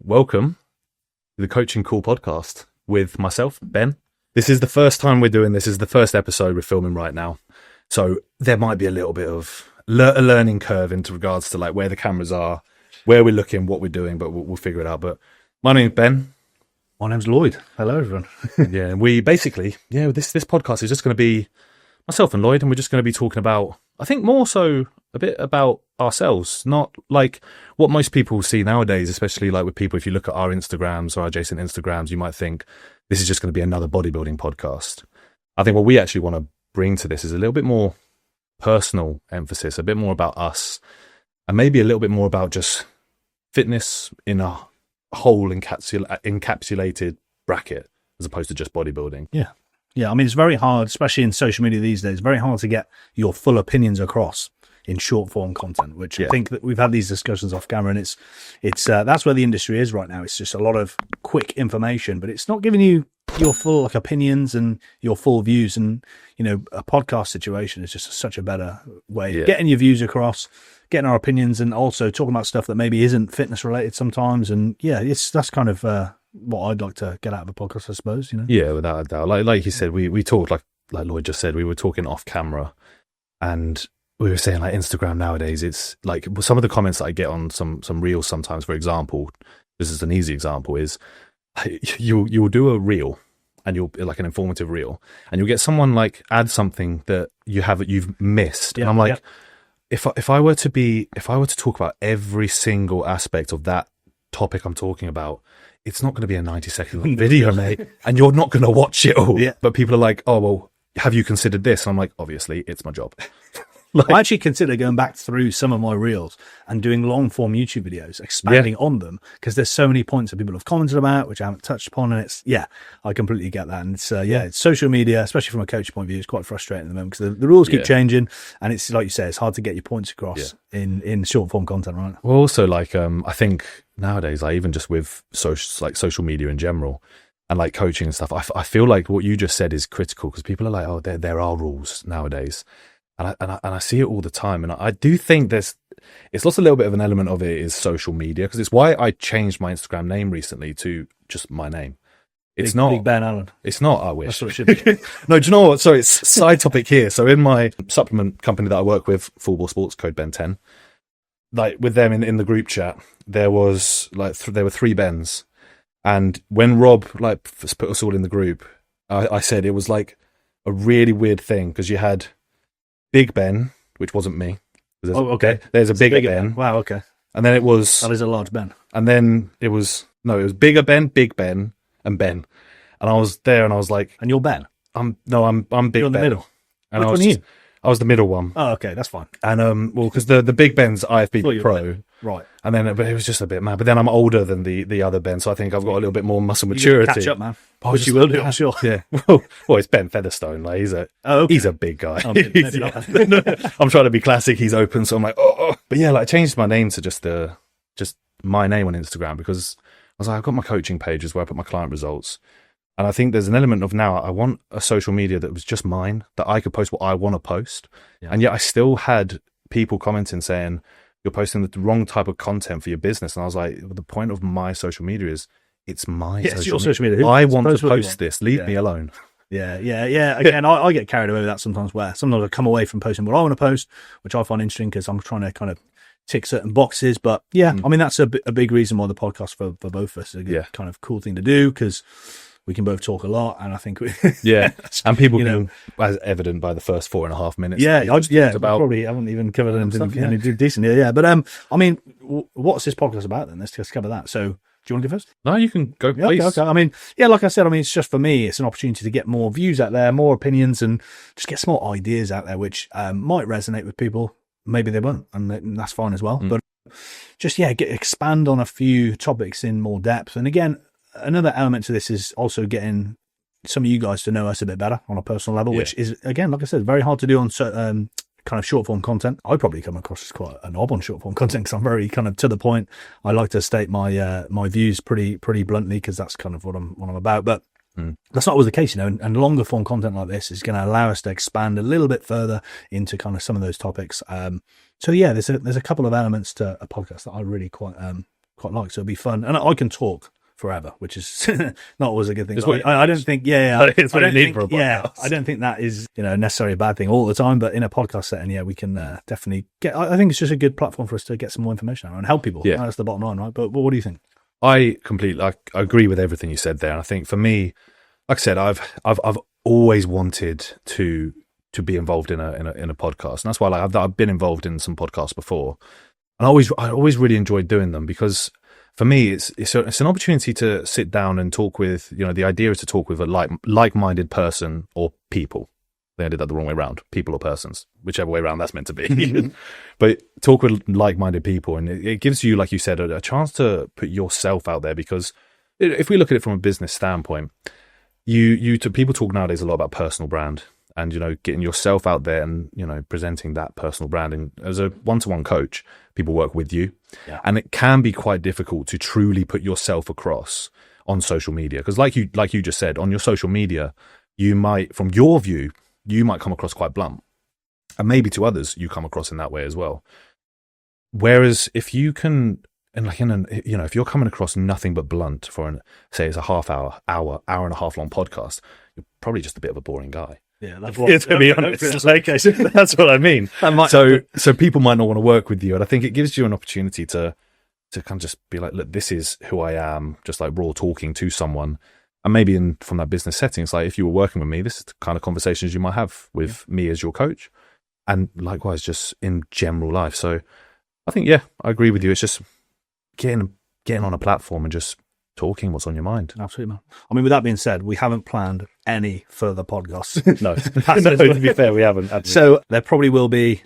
welcome to the Coaching Call podcast with myself, Ben. This is the first time we're doing this. This is the first episode we're filming right now. So there might be a little bit of a learning curve into regards to like where the cameras are, where we're looking, what we're doing, but we'll figure it out. But my name's Ben. My name's Lloyd. Hello, everyone. Yeah, and we basically, this podcast is just going to be myself and Lloyd, and we're just going to be talking about, I think more so a bit about ourselves, not like what most people see nowadays, especially like with people, if you look at our Instagrams or our adjacent Instagrams, you might think this is just going to be another bodybuilding podcast. I think what we actually want to bring to this is a little bit more personal emphasis, a bit more about us, and maybe a little bit more about just fitness in a whole encapsulated bracket as opposed to just bodybuilding. Yeah, I mean, it's very hard, especially in social media these days, very hard to get your full opinions across in short form content, which I think that we've had these discussions off camera, and it's that's where the industry is right now. It's just a lot of quick information, but it's not giving you your full opinions and your full views. And, a podcast situation is just such a better way of getting your views across, getting our opinions, and also talking about stuff that maybe isn't fitness related sometimes. And that's kind of what I'd like to get out of a podcast, I suppose. Yeah, without a doubt. Like you said, we talked like Lloyd just said, we were talking off camera, and we were saying like Instagram nowadays, it's like some of the comments that I get on some reels sometimes, for example, this is an easy example, is you'll do a reel, and you'll like an informative reel, and you'll get someone like add something that you've missed. And I'm like, if I were to talk about every single aspect of that topic I'm talking about, it's not going to be a 90-second video, mate, and you're not going to watch it all. Yeah. But people are like, oh, well, have you considered this? And I'm like, obviously, it's my job. I actually consider going back through some of my reels and doing long form YouTube videos, expanding on them, because there's so many points that people have commented about, which I haven't touched upon. And I completely get that. And it's social media, especially from a coach point of view, is quite frustrating at the moment because the rules keep changing. And it's like you say, it's hard to get your points across in short form content, right? Well, also like, I think nowadays, like even just with social media in general and like coaching and stuff, I feel like what you just said is critical because people are like, oh, there are rules nowadays. And I see it all the time. And I do think it's lost a little bit of an element of it is social media, because it's why I changed my Instagram name recently to just my name. It's not Big Ben Allen. It's not, I wish. That's what it should be. No, do you know what? Sorry, it's side topic here. So in my supplement company that I work with, Full Ball Sports, code Ben10, like with them in the group chat, there was like, there were 3 Bens. And when Rob like put us all in the group, I said it was like a really weird thing because you had Big Ben, which wasn't me. Oh, okay. There's a bigger Ben. Wow, okay. And then it was... That is a large Ben. And then it was bigger Ben, Big Ben, and Ben. And I was there and I was like... And you're Ben? I'm Big Ben. You're in the middle. And Which one are you? I was the middle one. Oh, okay, that's fine. And, because the Big Ben's IFB Pro. Right. And then but it was just a bit mad. But then I'm older than the other Ben, so I think I've got a little bit more muscle maturity. Catch up, man. Which you will do, I'm sure. Yeah. Well, it's Ben Featherstone. Like he's a big guy. Oh, maybe not. I'm trying to be classic. He's open, so I'm like, oh. But yeah, like I changed my name to just my name on Instagram because I was like, I've got my coaching pages where I put my client results. And I think there's an element of now I want a social media that was just mine, that I could post what I want to post. Yeah. And yet I still had people commenting saying, you're posting the wrong type of content for your business. And I was like, well, the point of my social media is it's my social media. I want to post this. Leave me alone. Yeah. Again, I get carried away with that sometimes sometimes I come away from posting what I want to post, which I find interesting because I'm trying to kind of tick certain boxes. But I mean, that's a big reason why the podcast for both of us is a kind of cool thing to do because we can both talk a lot, and I think and people can, as evident by the first 4.5 minutes. Probably haven't even covered anything decent here. But I mean, what's this podcast about then? Let's just cover that. So, do you want to go first? No, you can go, please. Okay. I mean, like I said, it's just for me, it's an opportunity to get more views out there, more opinions, and just get some more ideas out there, which might resonate with people. Maybe they won't, and that's fine as well. But just expand on a few topics in more depth, and again. Another element to this is also getting some of you guys to know us a bit better on a personal level, which is, again, like I said, very hard to do on kind of short form content. I probably come across as quite a knob on short form content because I'm very kind of to the point. I like to state my my views pretty bluntly because that's kind of what I'm about. But that's not always the case, and longer form content like this is going to allow us to expand a little bit further into kind of some of those topics. So there's a couple of elements to a podcast that I really quite quite like. So it'd be fun, and I can talk forever, which is not always a good thing. It's I don't think, it's what you need for a podcast. I don't think that is, necessarily a bad thing all the time, but in a podcast setting, we can definitely get, I think it's just a good platform for us to get some more information out and help people. Yeah. That's the bottom line, right? But what do you think? I agree with everything you said there. And I think for me, like I said, I've always wanted to be involved in a podcast. And that's why I've been involved in some podcasts before. And I always really enjoyed doing them, because for me, it's an opportunity to sit down and talk with, the idea is to talk with a like-minded person or people. I think I did that the wrong way around, people or persons, whichever way around that's meant to be. But talk with like-minded people, and it gives you, like you said, a chance to put yourself out there, because if we look at it from a business standpoint, people talk nowadays a lot about personal brand and, getting yourself out there and, presenting that personal brand. And as a one-to-one coach, people work with you. Yeah. And it can be quite difficult to truly put yourself across on social media. Because like you just said, on your social media, you might, from your view, you might come across quite blunt. And maybe to others, you come across in that way as well. Whereas if you can, and if you're coming across nothing but blunt for say it's a half hour and a half long podcast, you're probably just a bit of a boring guy. Yeah, to be honest, that's what I mean. So people might not want to work with you, and I think it gives you an opportunity to kind of just be like, look, this is who I am, just like raw talking to someone. And maybe from that business setting, it's like, if you were working with me, this is the kind of conversations you might have with me as your coach, and likewise just in general life. So I think, I agree with you. It's just getting on a platform and just talking what's on your mind. Absolutely, man. I mean, with that being said, we haven't planned any further podcasts. No, to be fair, we haven't. So there probably will be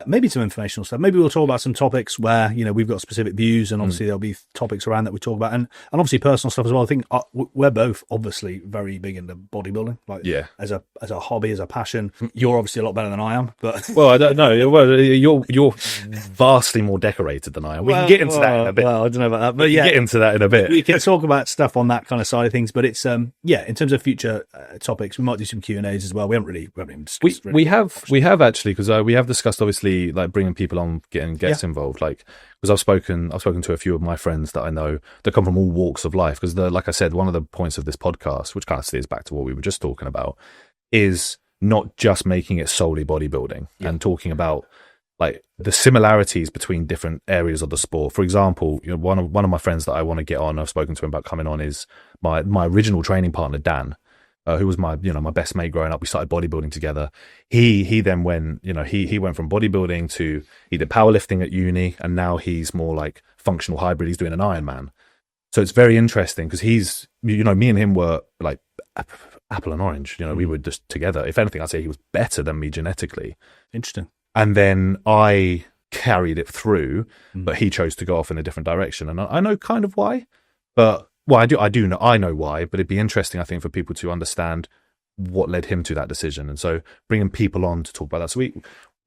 maybe some informational stuff. Maybe we'll talk about some topics where, we've got specific views, and obviously there'll be topics around that we talk about, and obviously personal stuff as well. I think we're both obviously very big into bodybuilding, as a hobby, as a passion. You're obviously a lot better than I am, but well, I don't know. Well, you're vastly more decorated than I am. We can get into that in a bit. Well, I don't know about that, but get into that in a bit. We can talk about stuff on that kind of side of things. But it's in terms of future topics, we might do some Q&As as well. We haven't even discussed. We have actually, because we have discussed obviously like bringing people on, getting guests involved, like, because I've spoken to a few of my friends that I know that come from all walks of life, because like I said, one of the points of this podcast, which kind of steers back to what we were just talking about, is not just making it solely bodybuilding and talking about like the similarities between different areas of the sport. For example, one of my friends that I want to get on, I've spoken to him about coming on, is my original training partner, Dan, who was my best mate growing up. We started bodybuilding together. He then went, he went from bodybuilding to, he did powerlifting at uni, and now he's more like functional hybrid. He's doing an Ironman. So it's very interesting, because he's, me and him were like apple and orange. We were just together. If anything, I'd say he was better than me genetically. Interesting. And then I carried it through, but he chose to go off in a different direction. And I know kind of why, but well, I know why, but it'd be interesting, I think, for people to understand what led him to that decision. And so bringing people on to talk about that. So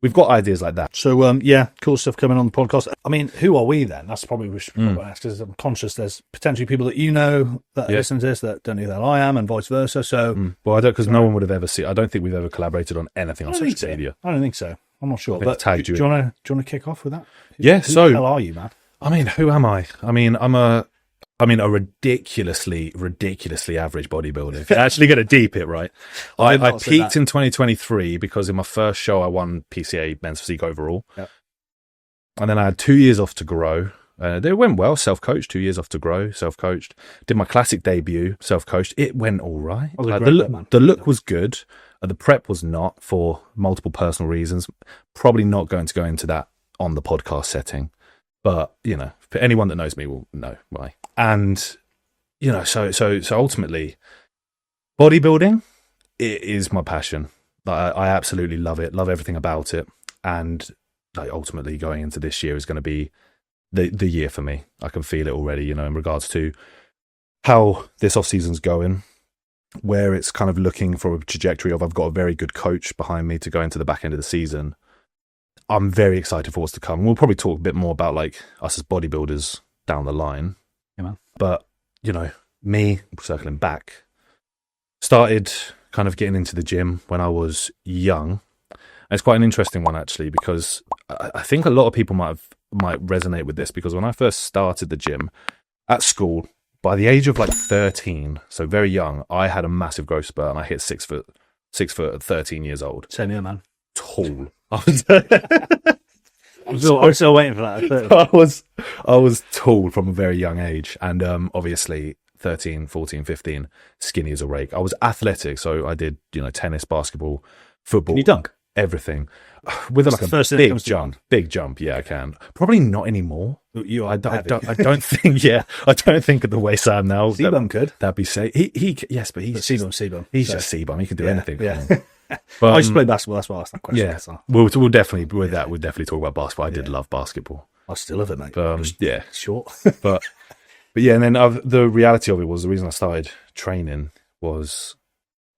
we've got ideas like that. So, cool stuff coming on the podcast. I mean, who are we then? That's probably what we should ask, because I'm conscious there's potentially people that that listen to this that don't know who the hell I am, and vice versa. So, well, I don't, because no one would have ever seen. I don't think we've ever collaborated on anything on social media. I don't think so. I'm not sure. But do you want to kick off with that? Yeah. Who the hell are you, man? I mean, who am I? I mean, I'm a ridiculously average bodybuilder. If you're actually going to deep it, right? I peaked in 2023 because in my first show I won PCA men's physique overall. Yep. And then I had 2 years off to grow. It went well, self-coached, 2 years off to grow, self-coached. Did my classic debut, self-coached. It went all right. The look was good. The prep was not, for multiple personal reasons. Probably not going to go into that on the podcast setting. But, for anyone that knows me will know why. And, so ultimately, bodybuilding, it is my passion. I absolutely love it, love everything about it. And ultimately going into this year is going to be the year for me. I can feel it already, in regards to how this off-season's going, where it's kind of looking for a trajectory of, I've got a very good coach behind me to go into the back end of the season. I'm very excited for what's to come. We'll probably talk a bit more about like us as bodybuilders down the line. Yeah, man. But, me, circling back, started kind of getting into the gym when I was young. And it's quite an interesting one, actually, because I think a lot of people might have might resonate with this, because when I first started the gym at school, by the age of like 13, so very young, I had a massive growth spurt and I hit 6 foot at 13 years old. Same here, man. Tall. I'm still waiting for that. I was tall from a very young age, and obviously 13, 14, 15, skinny as a rake. I was athletic, so I did, tennis, basketball, football. Can you dunk? Everything. With like a big jump. Yeah, I can. Probably not anymore. I don't think. Yeah, I don't think at the way Sam now. Sebum could. That'd be safe. Yes, but he's Sebum. He's just Sebum. He can do anything. Yeah. But, I used to play basketball. That's why I asked that question. Yeah, so. we'll definitely we'll definitely talk about basketball. I did love basketball. I still love it, mate. Yeah, short. but yeah, and then the reality of it was, the reason I started training was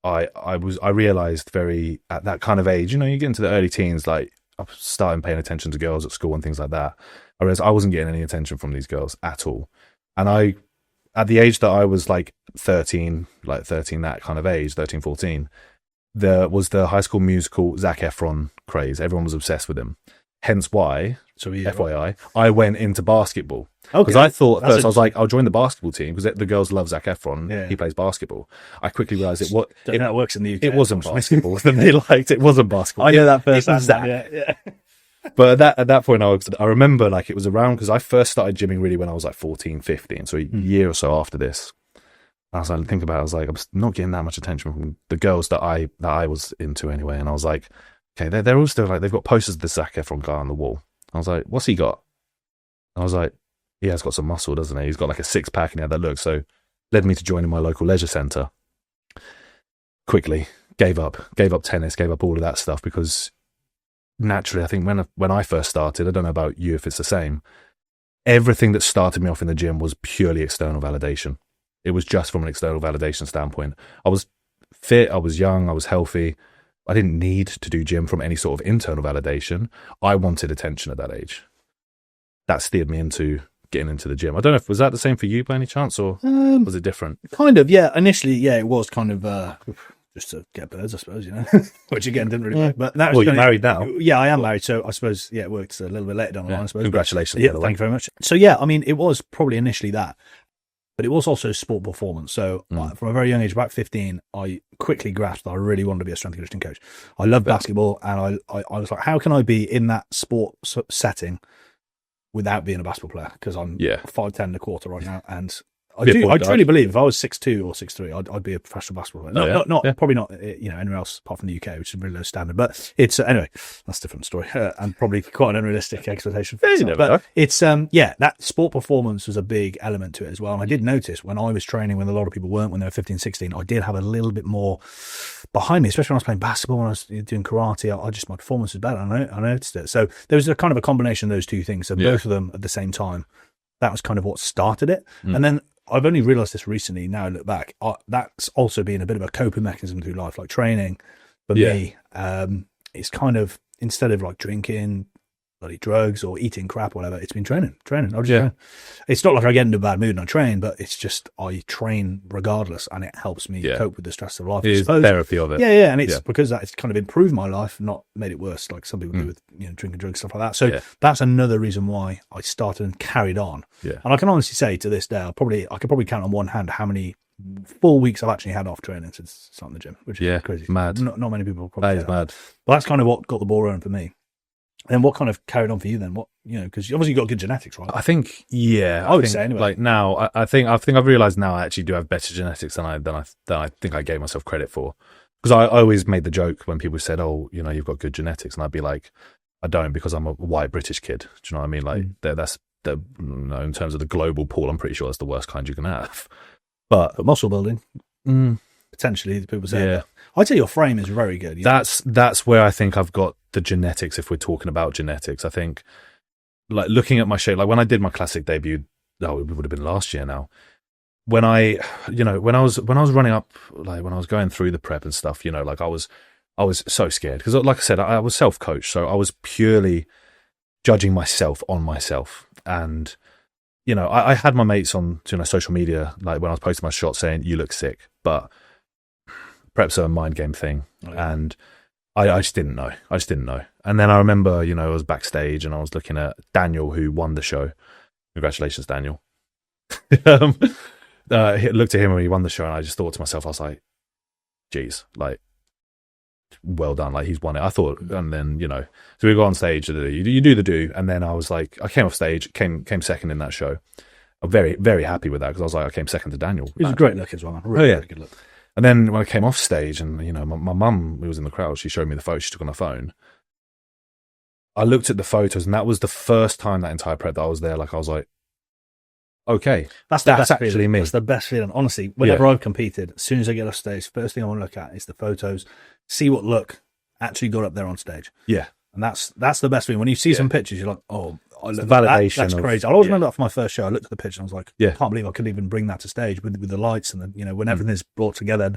I realized very at that kind of age, you get into the early teens, like I started paying attention to girls at school and things like that. I realized I wasn't getting any attention from these girls at all, and at the age that I was like 13, that kind of age, 13, 14. There was the High School Musical Zac Efron craze. Everyone was obsessed with him. Hence why, FYI, I went into basketball. Because I thought at first, I was like, I'll join the basketball team because the girls love Zac Efron. Yeah. He plays basketball. I quickly realised that works in the UK. It wasn't basketball. Then they liked it. Wasn't basketball. I know that first. It was Zac. Yeah. But at that point, I remember like it was around, because I first started gymming really when I was like 14, 15. So a year or so after this. I was like, I was like, I'm not getting that much attention from the girls that I was into anyway. And I was like, okay, they're all still like, they've got posters of the Zac Efron guy on the wall. I was like, what's he got? I was like, he has got some muscle, doesn't he? He's got like a 6-pack and he had that look. So led me to joining my local leisure centre. Quickly gave up tennis, gave up all of that stuff, because naturally, I think when I first started, I don't know about you if it's the same, everything that started me off in the gym was purely external validation. It was just from an external validation standpoint. I was fit, I was young, I was healthy. I didn't need to do gym from any sort of internal validation. I wanted attention at that age. That steered me into getting into the gym. I don't know was that the same for you by any chance, or was it different? Kind of, yeah. Initially, yeah, it was kind of just to get birds, I suppose, which again didn't really work. But that was you're married now. Yeah, I am married, so I suppose it worked a little bit later down the line, I suppose. Congratulations. Yeah, thank you very much. So yeah, I mean, it was probably initially that. But it was also sport performance. So from a very young age, about 15, I quickly grasped that I really wanted to be a strength and conditioning coach. I love basketball, and I was like, how can I be in that sport setting without being a basketball player? Because I'm 5'10" and a quarter right now, and I truly believe if I was 6'2" or 6'3", I'd be a professional basketball player. Probably not anywhere else apart from the UK, which is a really low standard. But it's anyway, that's a different story, and probably quite an unrealistic expectation. But it's that sport performance was a big element to it as well. And I did notice when I was training, when a lot of people weren't, when they were 15, 16, I did have a little bit more behind me, especially when I was playing basketball, when I was doing karate. My performance was better. I noticed it. So there was a kind of a combination of those two things. So both of them at the same time. That was kind of what started it, and then. I've only realised this recently. Now I look back, that's also been a bit of a coping mechanism through life, like training. For me, it's kind of, instead of like drinking bloody drugs or eating crap or whatever, it's been training. I'll just train. It's not like I get into a bad mood and I train, but it's just I train regardless, and it helps me cope with the stress of life. It is therapy of it. Yeah, and it's because it's kind of improved my life, not made it worse, like some people do with drinking drugs, stuff like that. So that's another reason why I started and carried on. Yeah. And I can honestly say to this day, I could probably count on one hand how many full weeks I've actually had off training since starting the gym, which is crazy. Mad. Not many people probably that is mad. But that's kind of what got the ball rolling for me. And what kind of carried on for you then? What, because obviously you got good genetics, right? I think, I would say anyway. Like now, I think I've realised now I actually do have better genetics than I think I gave myself credit for. Because I always made the joke when people said, "Oh, you've got good genetics," and I'd be like, "I don't, because I'm a white British kid." Do you know what I mean? Like that's in terms of the global pool, I'm pretty sure that's the worst kind you can have. But muscle building, potentially, people say. Yeah. I'd say your frame is very good. That's where I think I've got the genetics. If we're talking about genetics, I think, like looking at my shape, like when I did my classic debut, it would have been last year now. When I was running up, like when I was going through the prep and stuff, like I was so scared because, like I said, I was self-coached, so I was purely judging myself on myself. And I had my mates on social media, like when I was posting my shots, saying you look sick, but prep's a mind game thing. And I just didn't know. And then I remember, I was backstage and I was looking at Daniel, who won the show. Congratulations, Daniel. Looked at him when he won the show, and I just thought to myself, I was like, geez, like, well done, like he's won it. I thought, and then so we go on stage, you do the do, and then I was like, I came off stage, came second in that show. I'm very, very happy with that, because I was like, I came second to Daniel. It was a great look as well, man. Really good look. And then when I came off stage, and my mum, who was in the crowd, she showed me the photo she took on her phone. I looked at the photos, and that was the first time that entire prep that I was there. Like, I was like, okay, that's actually feeling. me. That's the best feeling. Honestly, whenever I've competed, as soon as I get off stage, first thing I want to look at is the photos, see what look actually got up there on stage. Yeah. And that's the best thing. When you see some pictures, you're like, oh, validation. That's crazy. I always remember that for my first show. I looked at the picture and I was like, I can't believe I could even bring that to stage with the lights and when everything is brought together.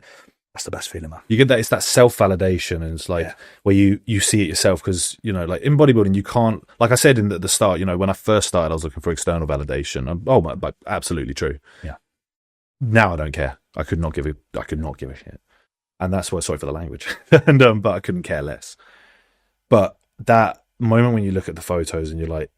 That's the best feeling, man. You get that, it's that self-validation, and it's like where you see it yourself, because, like in bodybuilding, you can't, like I said at the start, when I first started, I was looking for external validation. Absolutely true. Yeah. Now I don't care. I could not give a shit. And that's why, sorry for the language, and but I couldn't care less. But that moment when you look at the photos and you're like,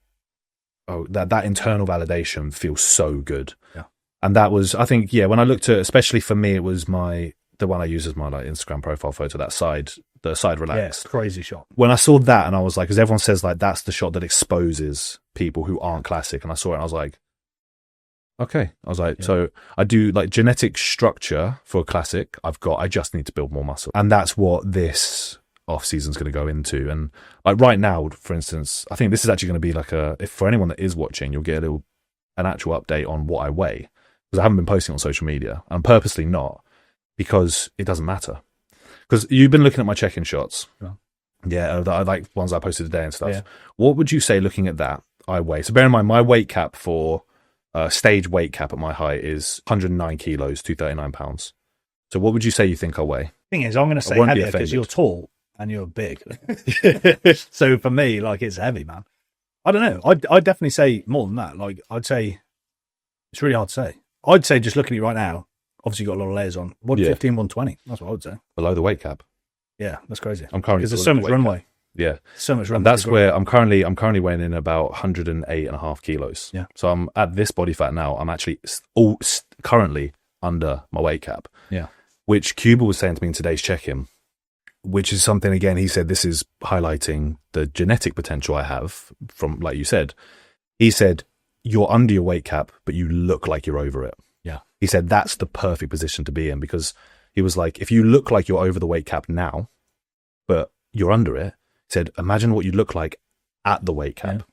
oh, that internal validation feels so good. Yeah. And that was, I think, when I looked at, especially for me, it was the one I use as my Instagram profile photo, the side relaxed. Yeah, crazy shot. When I saw that, and I was like, because everyone says like that's the shot that exposes people who aren't classic, and I saw it and I was like, okay. I was like, so I do like genetic structure for a classic. I just need to build more muscle, and that's what this off season is going to go into. And like right now, for instance, I think this is actually going to be like if for anyone that is watching, you'll get an actual update on what I weigh, because I haven't been posting on social media, and purposely not, because it doesn't matter. Because you've been looking at my check-in shots. Yeah, I like ones I posted today and stuff. Yeah. What would you say, looking at that, I weigh? So bear in mind, my weight cap for stage weight cap at my height is 109 kilos, 239 pounds. So what would you say you think I weigh? Thing is, I'm going to say heavier, because you're tall and you're big. So for me, like, it's heavy, man. I don't know. I'd definitely say more than that. Like, I'd say, it's really hard to say. I'd say, just looking at you right now, obviously you've got a lot of layers on. 115, 120. That's what I would say. Below the weight cap. Yeah, that's crazy. I'm currently, because there's so much runway. Cap. Yeah, so much runway. And that's where I'm currently weighing in about 108.5 kilos. Yeah. So I'm at this body fat now. I'm actually currently under my weight cap. Yeah. Which Cuba was saying to me in today's check-in, which is something, again, he said, this is highlighting the genetic potential I have from, like you said. He said, you're under your weight cap, but you look like you're over it. Yeah. He said that's the perfect position to be in, because he was like, if you look like you're over the weight cap now, but you're under it, he said, imagine what you look like at the weight cap,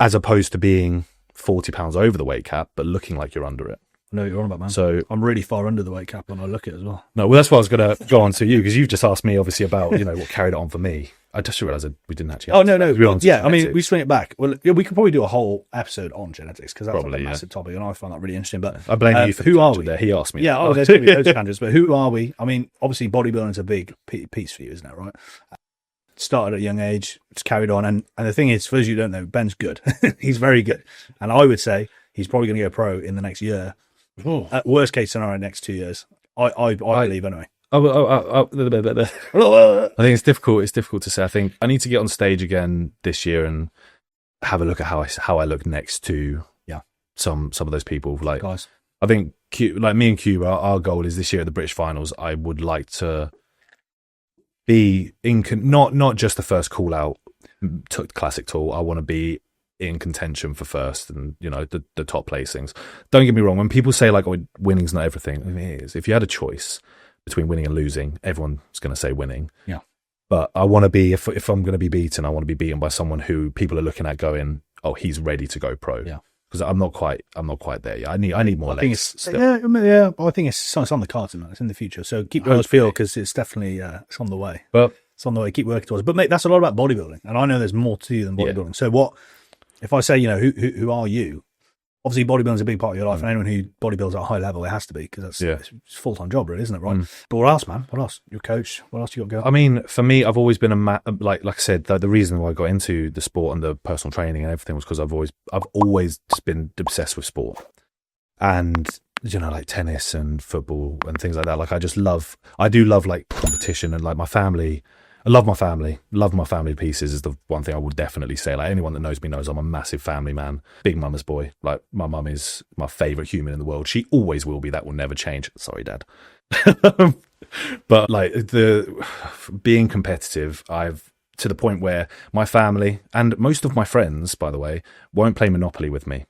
as opposed to being 40 pounds over the weight cap, but looking like you're under it. I know what you're on about, man. So I'm really far under the weight cap when I look at it as well. No, well, that's what I was going to go on to you, because you've just asked me, obviously, about, what carried it on for me. I just realised that we didn't actually. Oh, no. Yeah, I mean, we swing it back. Well, we could probably do a whole episode on genetics, because that's probably a massive topic, and I find that really interesting. But I blame you for who are we? There. He asked me. Yeah, there's going to be those tangents, but who are we? I mean, obviously, bodybuilding is a big piece for you, isn't it? Right? Started at a young age, it's carried on, and the thing is, for those of you who don't know, Ben's good. He's very good, and I would say he's probably going to go pro in the next year. At worst case scenario, next 2 years. I believe anyway. I think it's difficult. It's difficult to say. I think I need to get on stage again this year and have a look at how I look next to some of those people. Like, guys, I think like me and Cuba, our goal is this year at the British Finals. I would like to be in not just the first call out classic tool. I want to be in contention for first, and the top placings. Don't get me wrong, when people say like, oh, winning's not everything, I mean, it is. If you had a choice between winning and losing, everyone's going to say winning. Yeah. But I want to be, if I'm going to be beaten, I want to be beaten by someone who people are looking at going, oh, he's ready to go pro. Yeah. Because I'm not quite there yet. I need more legs. Still. Yeah. I think it's on the cards, man. It's in the future. So keep your eyes peeled, because it's definitely it's on the way. But it's on the way. Keep working towards. But mate, that's a lot about bodybuilding, and I know there's more to you than bodybuilding. So what? If I say, who are you? Obviously, bodybuilding is a big part of your life, and anyone who bodybuilds at a high level, it has to be, because it's a full-time job, really, isn't it? Right. But what else, man? What else? Your coach? What else you got going? I mean, for me, I've always been like I said, the reason why I got into the sport and the personal training and everything was because I've always just been obsessed with sport, and like tennis and football and things like that. Like I do love like competition, and like my family I love my family. Love my family to pieces is the one thing I would definitely say. Like, anyone that knows me knows I'm a massive family man. Big mama's boy. Like, my mum is my favourite human in the world. She always will be. That will never change. Sorry, Dad. But like, being competitive, I've to the point where my family and most of my friends, by the way, won't play Monopoly with me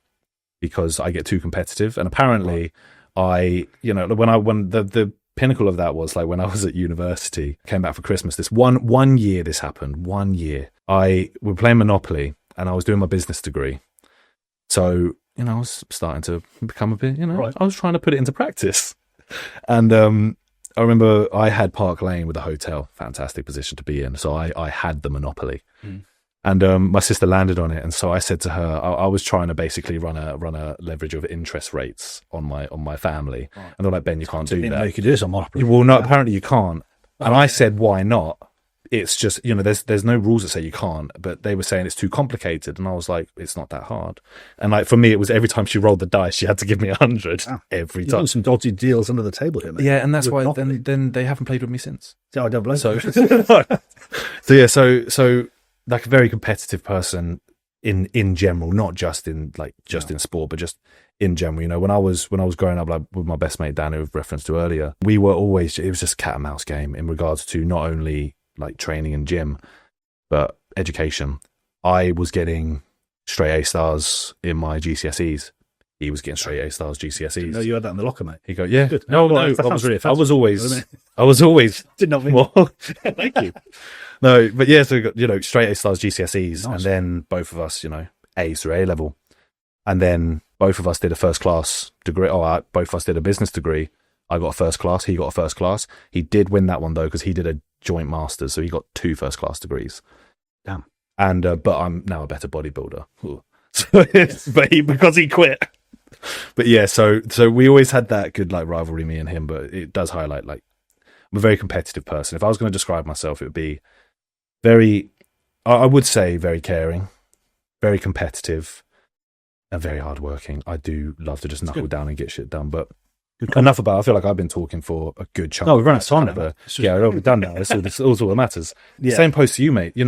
because I get too competitive. And apparently when the pinnacle of that was like when I was at university, came back for Christmas. This one year this happened. 1 year we were playing Monopoly, and I was doing my business degree. So I was starting to become a bit. Right. I was trying to put it into practice, and I remember I had Park Lane with a hotel, fantastic position to be in. So I had the Monopoly. And my sister landed on it, and so I said to her, I was trying to basically run a leverage of interest rates on my family, right. And they're like, Ben, you can't do that. Didn't know you could do this on Monopoly. Well, no, apparently you can't. And I said, why not? It's just there's no rules that say you can't, but they were saying it's too complicated, and I was like, it's not that hard. And like for me, it was every time she rolled the dice, she had to give me 100 every time. You've done some dodgy deals under the table here, mate. Yeah, and that's why then they haven't played with me since. I don't blame you. So like a very competitive person in general, not just in in sport, but just in general. When I was growing up, like with my best mate Dan, who I've referenced to earlier, it was just cat and mouse game in regards to not only like training and gym, but education. I was getting straight A stars in my GCSEs. He was getting straight A stars GCSEs. No, you had that in the locker, mate. He go, yeah. Good. No, that sounds really offensive. I was always did not mean. Well, thank you. No, but yeah, so we got, straight A stars GCSEs, nice. And then both of us, A's through A level. And then both of us did a first class degree. Both of us did a business degree. I got a first class. He got a first class. He did win that one though, because he did a joint master's. So he got 2 first class degrees. Damn. And, but I'm now a better bodybuilder. Because he quit. But yeah, so we always had that good like rivalry, me and him, but it does highlight like I'm a very competitive person. If I was going to describe myself, it would be I would say very caring, very competitive, and very hardworking. I do love to just knuckle down and get shit done, but enough about it. I feel like I've been talking for a good chunk. No, we've run out of time now. Yeah, we're done now. It's all that matters. Yeah. Same post to you, mate. I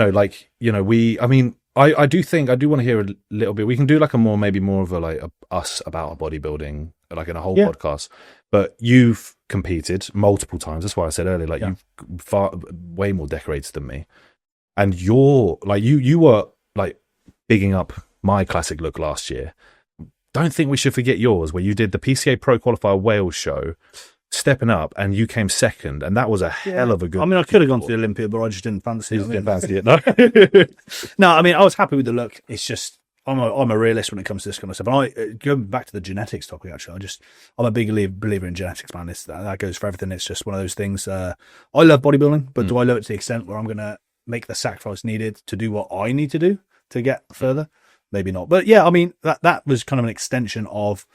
do want to hear a little bit. We can do like maybe more of a us about our bodybuilding, like in a whole podcast. But you've competed multiple times. That's why I said earlier, you've way more decorated than me. And you're like, you were like bigging up my classic look last year. Don't think we should forget yours, where you did the PCA Pro Qualifier Wales show, stepping up, and you came second, and that was a hell of a good. I mean, I could have gone to the Olympia, but I just didn't fancy it. Didn't fancy it, no. No, I mean, I was happy with the look. It's just I'm a realist when it comes to this kind of stuff. And going back to the genetics topic, actually, I'm a big believer in genetics, man. That goes for everything. It's just one of those things. I love bodybuilding, but do I love it to the extent where I'm going to make the sacrifice needed to do what I need to do to get further? Maybe not. But yeah, I mean, that was kind of an extension of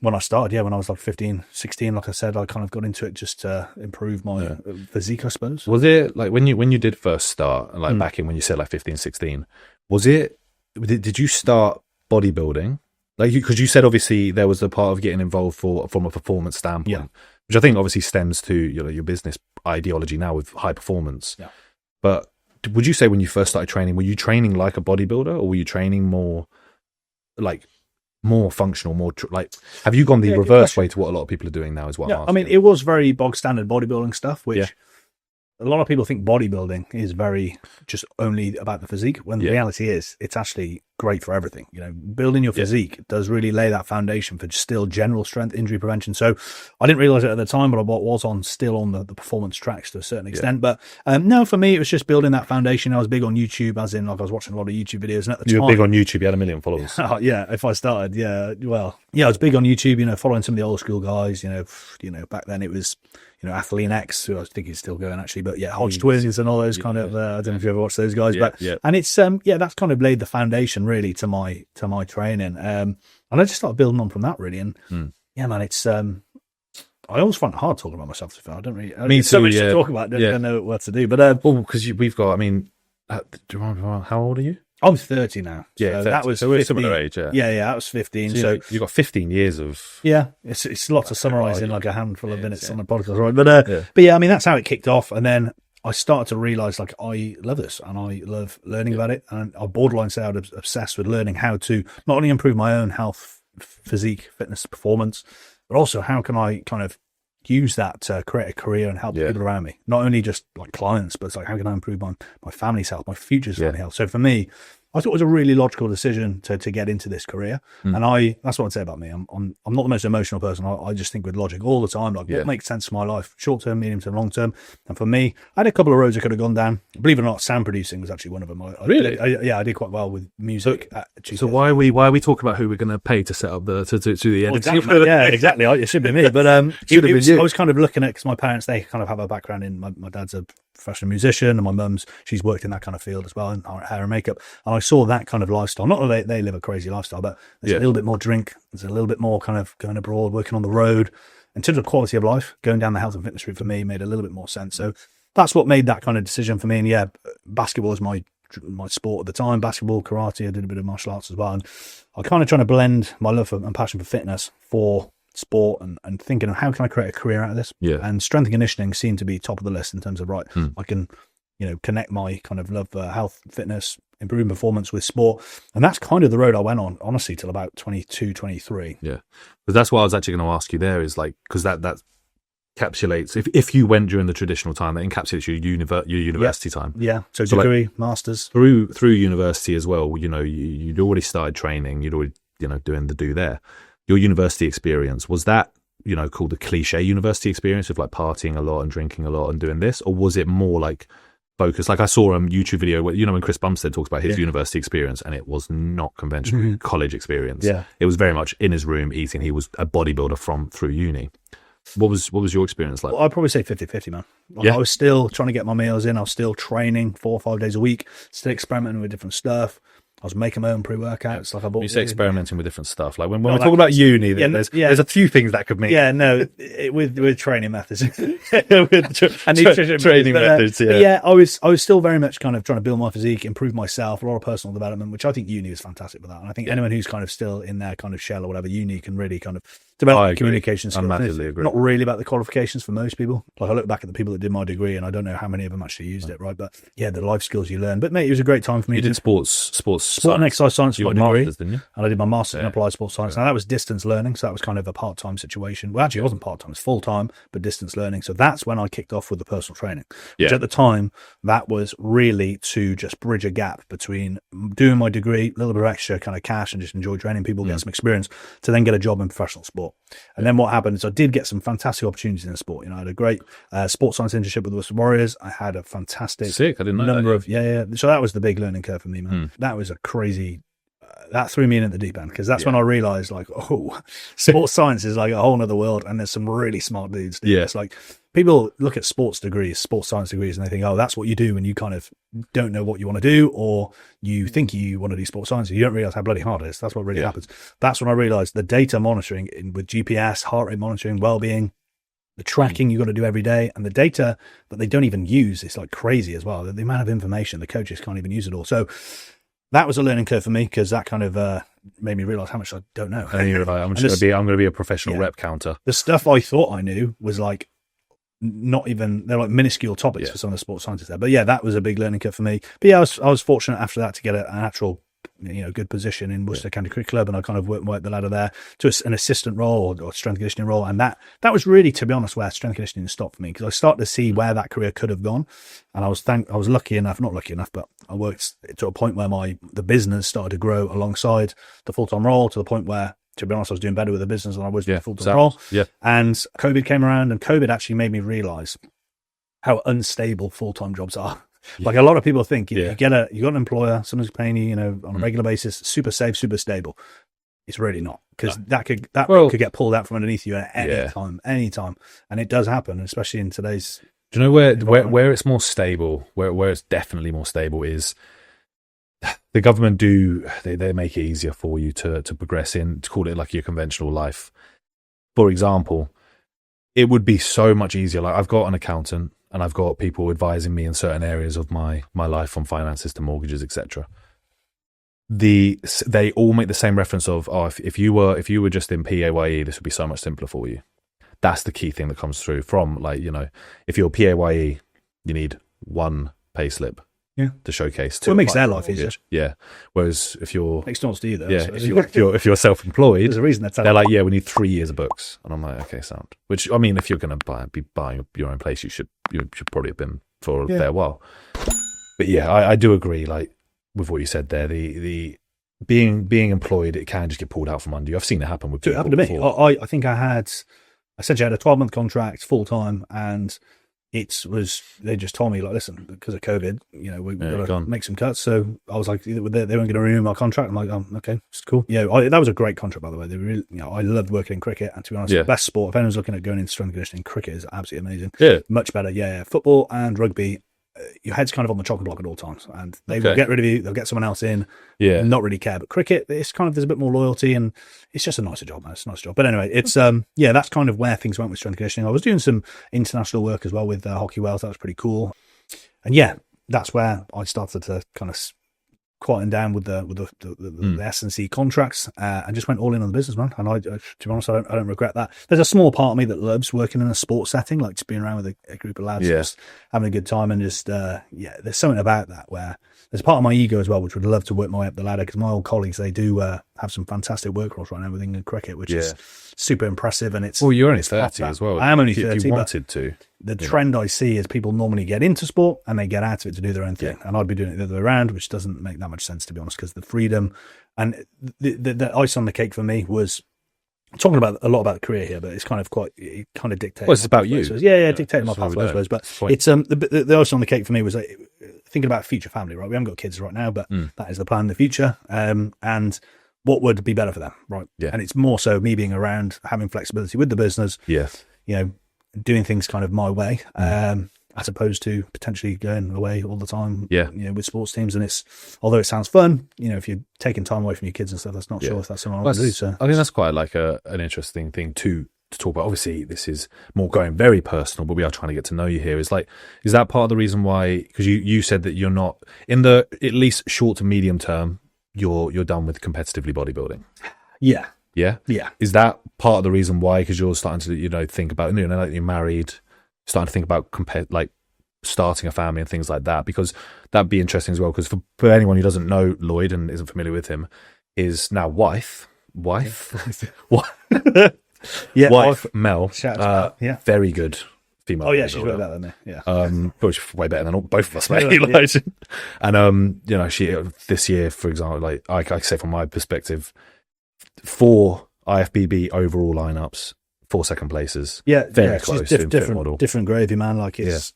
when I started. Yeah, when I was like 15, 16, like I said, I kind of got into it just to improve my physique, I suppose. Was it like when you did first start, like back in when you said like 15, 16, did you start bodybuilding? Like, because you said obviously there was a part of getting involved from a performance standpoint, which I think obviously stems to your business ideology now with high performance. Yeah. But would you say when you first started training, were you training like a bodybuilder, or were you training more functional, have you gone the reverse way to what a lot of people are doing now as well? Yeah, I mean, it was very bog standard bodybuilding stuff, which a lot of people think bodybuilding is very just only about the physique, when the reality is it's actually great for everything. Building your physique does really lay that foundation for still general strength, injury prevention. So I didn't realize it at the time, but I was still on the performance tracks to a certain extent. But no, for me, it was just building that foundation. I was big on YouTube, as in I was watching a lot of YouTube videos. And at the time, you were big on YouTube. You had 1 million followers. If I started, I was big on YouTube. Following some of the old school guys. Back then it was. Athlean X, who I think is still going actually, but Hodge Twins and all those kind of, I don't know if you ever watched those guys, and it's, that's kind of laid the foundation really to my training. And I just started building on from that really. And man, it's, I always find it hard talking about myself. I don't really, me too, so much to talk about, don't know what to do, but, because we've got, do you remember, how old are you? I'm 30 now. Yeah, so that was so we're similar age. Yeah, that was 15. So you've got 15 years of. Yeah, it's a lot to summarise in like a handful of minutes on the podcast, right? But I mean, that's how it kicked off. And then I started to realize like I love this and I love learning about it. And I borderline say I'm obsessed with learning how to not only improve my own health, physique, fitness, performance, but also how can I kind of use that to create a career and help people around me. Not only just like clients, but it's like, how can I improve my family's health, my future's family health? So for me, I thought it was a really logical decision to get into this career. And that's what I'd say about me. I'm not the most emotional person. I just think with logic all the time, like what makes sense for my life, short term, medium term, long term. And for me, I had a couple of roads I could have gone down. Believe it or not, sound producing was actually one of them. Really? I did quite well with music. So why are we talking about who we're going to pay to set up the editing? Well, exactly. It should be me. But I was kind of looking at, because my parents, they kind of have a background in, my dad's a professional musician and my mum's, she's worked in that kind of field as well, in hair and makeup. And I saw that kind of lifestyle. Not that they live a crazy lifestyle, but there's a little bit more drink. There's a little bit more kind of going abroad, working on the road. In terms of quality of life, going down the health and fitness route for me made a little bit more sense. So that's what made that kind of decision for me. And basketball was my sport at the time. Basketball, karate, I did a bit of martial arts as well. And I kind of trying to blend my love and passion for fitness for sport and thinking of how can I create a career out of this. And strength and conditioning seemed to be top of the list in terms of I can connect my kind of love for health, fitness, improving performance with sport. And that's kind of the road I went on, honestly, till about 22, 23. Yeah, because that's what I was actually going to ask you there, is like, because that encapsulates, if you went during the traditional time, that encapsulates your university time. So degree, like, masters, through university as well. You'd already started training, you'd already doing the do there. Your university experience, was that called the cliche university experience of like partying a lot and drinking a lot and doing this, or was it more like focused? Like I saw a YouTube video where when Chris Bumstead talks about his university experience, and it was not conventional college experience. It was very much in his room eating. He was a bodybuilder through uni. What was your experience like? Well, I'd probably say 50-50, man. I was still trying to get my meals in. I was still training 4 or 5 days a week, still experimenting with different stuff. I was making my own pre-workouts. Like I bought. You say experimenting with different stuff. Like when we talk about uni, there's a few things that could mean. With training methods, and nutrition training methods. I was still very much kind of trying to build my physique, improve myself, a lot of personal development, which I think uni is fantastic for that. And I think anyone who's kind of still in their kind of shell or whatever, uni can really kind of develop communication skills. I massively agree. Not really about the qualifications for most people. Like I look back at the people that did my degree, and I don't know how many of them actually used it, right? But the life skills you learn. But mate, it was a great time for me. You did sport and exercise science for my degree, didn't you? And I did my master's in applied sports science. Now that was distance learning, so that was kind of a part-time situation. Well, actually, it wasn't part-time; it's full-time, but distance learning. So that's when I kicked off with the personal training, which at the time that was really to just bridge a gap between doing my degree, a little bit of extra kind of cash, and just enjoy training people, get some experience, to then get a job in professional sport. And then what happened is I did get some fantastic opportunities in sport. I had a great sports science internship with the Western Warriors. I had a fantastic I didn't know number that. of So that was the big learning curve for me, man. That was a crazy. That threw me in at the deep end, because that's when I realized, like, sports science is like a whole other world, and there's some really smart dudes. It's like people look at sports science degrees, and they think, that's what you do, and you kind of don't know what you want to do, or you think you want to do sports science, and you don't realize how bloody hard it is. That's what really happens. That's when I realized the data monitoring with GPS, heart rate monitoring, well-being, the tracking you've got to do every day, and the data that they don't even use, it's like crazy as well. The amount of information, the coaches can't even use it all. So that was a learning curve for me, because that kind of made me realize how much I don't know. And you're like, I'm going to be a professional rep counter. The stuff I thought I knew was like not even, they're like minuscule topics for some of the sports scientists there. But that was a big learning curve for me. But I was fortunate after that to get an actual good position in Worcester County Cricket Club, and I kind of worked the ladder there to an assistant role or strength conditioning role, and that was really, to be honest, where strength conditioning stopped for me, because I started to see where that career could have gone, and I was not lucky enough, but I worked to a point where the business started to grow alongside the full-time role, to the point where, to be honest, I was doing better with the business than I was with the full-time role. And COVID came around, and COVID actually made me realize how unstable full-time jobs are. Like a lot of people think, you got an employer, someone's paying you, on a regular basis, super safe, super stable. It's really not, because that could get pulled out from underneath you at any time, and it does happen, especially in today's. Do you know where it's more stable, where it's definitely more stable, is the government they make it easier for you to progress to call it like your conventional life. For example, it would be so much easier. Like I've got an accountant, and I've got people advising me in certain areas of my life, from finances to mortgages, etc. They all make the same reference of, if you were just in PAYE, this would be so much simpler for you. That's the key thing that comes through from, like, if you're PAYE, you need one payslip to showcase. Well, it makes their life easier. Yeah. Whereas if you're makes no sense to you though. Yeah, So. if you're self-employed, There's a reason they're like, yeah, we need 3 years of books, and I'm like, okay, sound. Which I mean, if you're going to be buying your own place, you should probably have been for a fair while. But yeah, I do agree. Like with what you said there, the being employed, it can just get pulled out from under you. I've seen it happen with people. It happened to me. I think I essentially had a 12-month contract full time, and they just told me, like, listen, because of COVID, we've got to make some cuts. So I was like, they weren't going to renew my contract. I'm like, oh, okay, it's cool. That was a great contract, by the way. They really, I loved working in cricket, and to be honest, the best sport. If anyone's looking at going into strength and conditioning, cricket is absolutely amazing. Yeah, much better. Yeah, football and rugby. Your head's kind of on the chopping block at all times, and they will get rid of you. They'll get someone else in. Yeah, not really care. But cricket, it's kind of, there's a bit more loyalty, and it's just a nicer job, man. It's a nice job. But anyway, it's that's kind of where things went with strength and conditioning. I was doing some international work as well with Hockey Wales. That was pretty cool. And that's where I started to kind of quieten down with the S&C contracts, and just went all in on the business, man. And to be honest, I don't regret that. There's a small part of me that loves working in a sports setting, like just being around with a group of lads, just having a good time, and just there's something about that where there's a part of my ego as well, which would love to work my way up the ladder, because my old colleagues, they do have some fantastic work roles right now with England cricket, which is super impressive. And it's you're only 30 as well. I am only 30. If you wanted to. The trend I see is people normally get into sport and they get out of it to do their own thing. And I'd be doing it the other way around, which doesn't make that much sense, to be honest, because the freedom and the ice on the cake for me was talking about a lot about the career here, but it's kind of dictates. Well, it's about you. Dictating my pathway, I suppose. But it's the ice on the cake for me was like, thinking about future family, right? We haven't got kids right now, but that is the plan in the future. And what would be better for them, right? Yeah. And it's more so me being around, having flexibility with the business. Yes. Doing things kind of my way, as opposed to potentially going away all the time. With sports teams, and although it sounds fun, if you're taking time away from your kids and stuff, that's not sure if that's something I want to do. So I think that's quite like an interesting thing to talk about. Obviously, this is more going very personal, but we are trying to get to know you here. Is that part of the reason why? Because you said that you're not in the at least short to medium term, you're done with competitively bodybuilding. Yeah. Yeah? Yeah. Is that part of the reason why? Because you're starting to, think about, like you're married, starting to think about starting a family and things like that, because that'd be interesting as well. Because for anyone who doesn't know Lloyd and isn't familiar with him, is now wife, Mel, very good female. Oh yeah, she's way better than me. Yeah, but she's way better than both of us, mate. And she this year, for example, like I say from my perspective, 4 IFBB overall lineups, 4 second places. Yeah, very close. Different gravy, man. Like it's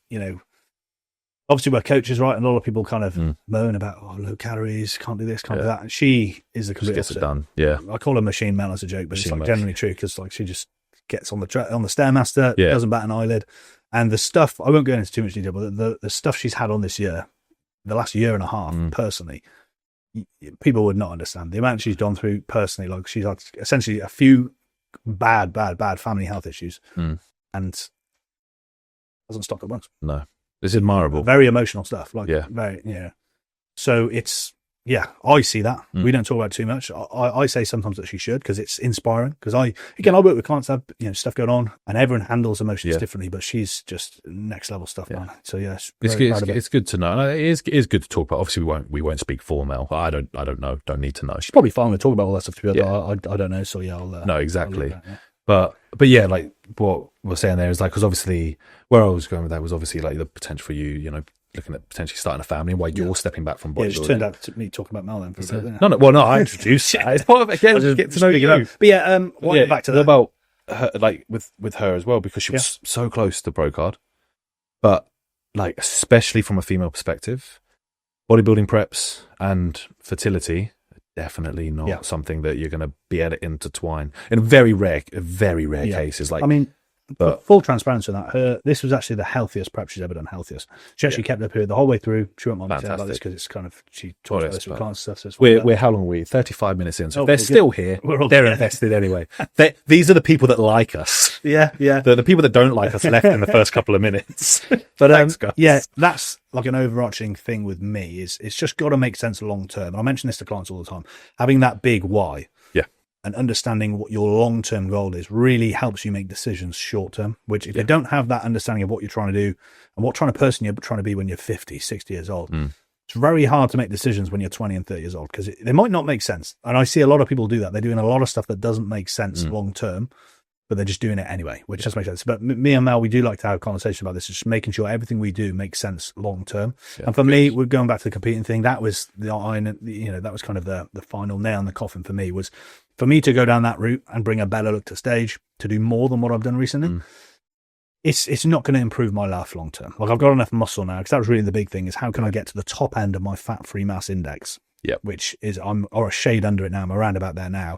obviously we're coaches, right? And a lot of people kind of moan about low calories, can't do this, can't do that. And she is the complete opposite. Gets it done. Yeah, I call her Machine Mel as a joke, but it's generally true, because she just gets on the Stairmaster, doesn't bat an eyelid, and the stuff. I won't go into too much detail, but the stuff she's had on this year, the last year and a half, personally, people would not understand the amount she's gone through personally. Like she's had essentially a few bad family health issues, and hasn't stopped at once. No, it's admirable. Very emotional stuff. So it's I see that. We don't talk about it too much. I say sometimes that she should, because it's inspiring. Because I work with clients that have stuff going on, and everyone handles emotions differently. But she's just next level stuff, man. So it's good to know. It is good to talk about. Obviously, we won't speak for Mel. I don't know. Don't need to know. She's probably fine with talking about all that stuff. I don't know. So I'll no, exactly. But like what we're saying there is like, because obviously where I was going with that was obviously like the potential for you, looking at potentially starting a family, and why you're stepping back from bodybuilding. Yeah, it just turned out to me talking about Mel then for a bit. No, I introduced it. It's part of it. Again, get to know you. But back to that. About her, like with her as well, because she was so close to pro card, but like especially from a female perspective, bodybuilding preps and fertility are definitely not something that you're going to be able to intertwine in very rare cases. Like, I mean, but full transparency on that, this was actually the healthiest prep she's ever done. Healthiest. She actually kept up here the whole way through. She won't mind me saying about this, because it's kind of, she talks about this with clients and stuff. So we're how long are we? 35 minutes in. So if they're still here, they're invested anyway. These are the people that like us. Yeah. The people that don't like us left in the first couple of minutes. But thanks, guys. That's like an overarching thing with me. It's just got to make sense long term. And I mention this to clients all the time. Having that big why. and understanding what your long-term goal is really helps you make decisions short-term, which if you don't have that understanding of what you're trying to do and what kind of person you're trying to be when you're 50, 60 years old, it's very hard to make decisions when you're 20 and 30 years old because they might not make sense. And I see a lot of people do that. They're doing a lot of stuff that doesn't make sense long-term, but they're just doing it anyway, which doesn't make sense. But me and Mel, we do like to have a conversation about this, just making sure everything we do makes sense long-term. And for me, we're going back to the competing thing. That was that was kind of the final nail in the coffin for me, was for me to go down that route and bring a better look to stage, to do more than what I've done recently. It's not going to improve my life long term. Like, I've got enough muscle now, because that was really the big thing, is how can I get to the top end of my fat-free mass index, which is or a shade under it now. I'm around about there now.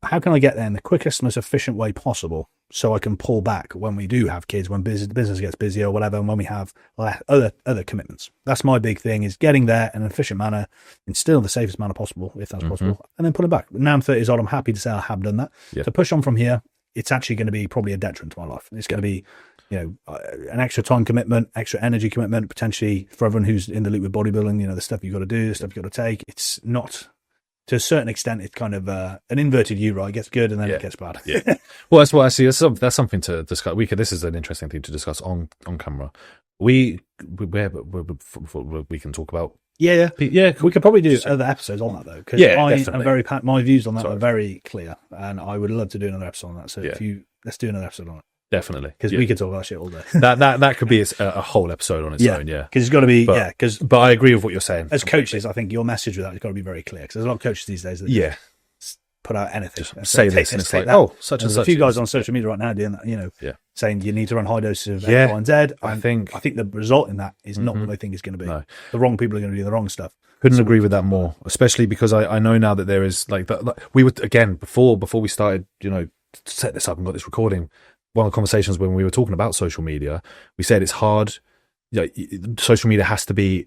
How can I get there in the quickest, most efficient way possible, so I can pull back when we do have kids, when business gets busy or whatever, and when we have other commitments. That's my big thing, is getting there in an efficient manner, in still the safest manner possible, if that's possible, and then pulling back. Now I'm 30 years old, I'm happy to say I have done that. To push on from here, it's actually going to be probably a detriment to my life. It's going to be, an extra time commitment, extra energy commitment, potentially for everyone who's in the loop with bodybuilding, the stuff you've got to do, the stuff you've got to take. It's not, to a certain extent, it's kind of an inverted U, right? It gets good and then it gets bad. Well, that's what I see. That's something to discuss. This is an interesting thing to discuss on camera. We can talk about. Yeah. We could probably do other episodes on that, though, because definitely. My views on that are very clear, and I would love to do another episode on that. So let's do another episode on it. Definitely, because we could talk about shit all day. that could be a whole episode on its own. Because it's got to be. But I agree with what you're saying. As coaches, I think your message with that has got to be very clear, because there's a lot of coaches these days that put out anything. Just say this, and it's like, such and such. There's a few guys on social media right now doing that, saying you need to run high doses of X, Y, and Z. I think the result in that is not what they think is going to be. No. The wrong people are going to do the wrong stuff. Couldn't agree with that more, especially because I know now that there is we would, again, before we started, to set this up and got this recording, one of the conversations when we were talking about social media, we said it's hard. Social media has to be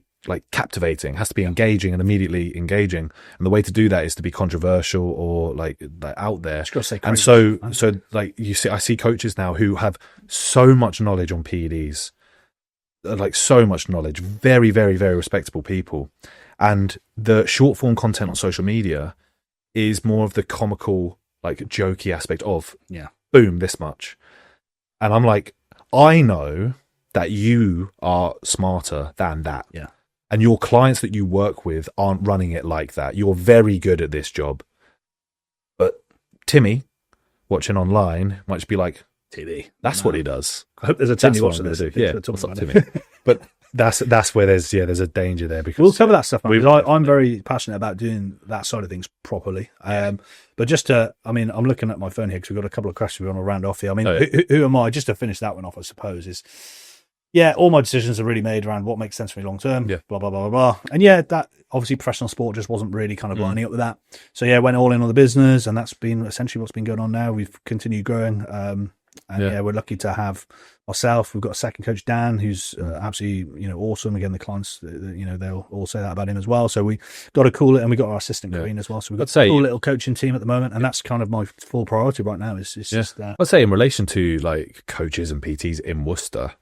captivating, has to be engaging and immediately engaging, and the way to do that is to be controversial or out there. And so you see, I see coaches now who have so much knowledge on PEDs, so much knowledge, very, very, very respectable people, and the short form content on social media is more of the comical, jokey aspect of boom, this much. And I'm like, I know that you are smarter than that. Yeah. And your clients that you work with aren't running it like that. You're very good at this job. But Timmy, watching online, might just be like, Timmy, that's what he does. I hope there's a Timmy watching this. Yeah, what's up, Timmy? But that's where there's a danger there, because we'll cover that stuff. I'm very passionate about doing that side of things properly. But just to, I'm looking at my phone here because we've got a couple of questions we want to round off here. Who am I? Just to finish that one off, I suppose, is all my decisions are really made around what makes sense for me long term. Blah blah blah blah blah. And that obviously professional sport just wasn't really kind of lining up with that. So went all in on the business, and that's been essentially what's been going on now. We've continued growing. And we're lucky to have myself. We've got a second coach, Dan, who's absolutely awesome. Again, the clients, they'll all say that about him as well. So we got a cool, and we got our assistant Green as well. So we've got a cool little coaching team at the moment, and that's kind of my full priority right now. Is just I'd say in relation to coaches and PTs in Worcester,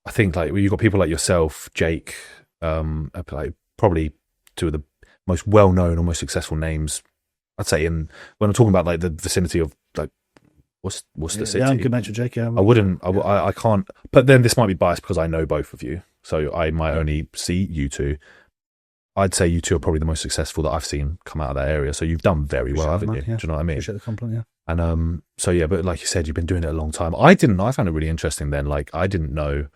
I think you've got people like yourself, Jake, probably two of the most well known or most successful names. I'd say when I'm talking about the vicinity of Worcester City. Yeah, I could mention Jake. I wouldn't. I can't. But then this might be biased because I know both of you, so I might only see you two. I'd say you two are probably the most successful that I've seen come out of that area. So you've done very well, haven't you? Yeah. Do you know what I mean? Appreciate the compliment. Yeah. And but like you said, you've been doing it a long time. I didn't know. I found it really interesting. Then, I didn't know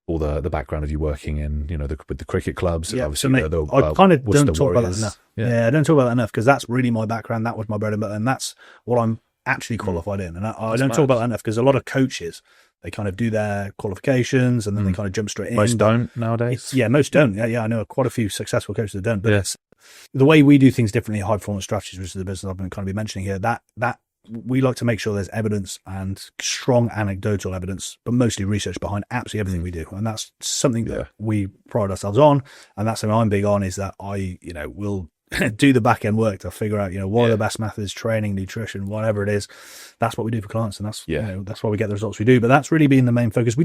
all the background of you working in, with the cricket clubs. Yeah. So mate, I kind of don't talk about that enough. Yeah, I don't talk about that enough because that's really my background. That was my bread and butter, and that's what I'm actually qualified in. And I don't talk about that enough because a lot of coaches, they kind of do their qualifications and then they kind of jump straight in. Most don't nowadays. Most don't. Yeah, I know quite a few successful coaches that don't. But the way we do things differently, high performance strategies, which is the business I've been kind of mentioning here, that we like to make sure there's evidence and strong anecdotal evidence, but mostly research behind absolutely everything we do. And that's something that we pride ourselves on. And that's something I'm big on, is that I will do the back end work to figure out, what are the best methods, training, nutrition, whatever it is. That's what we do for clients, and that's that's why we get the results we do. But that's really been the main focus. I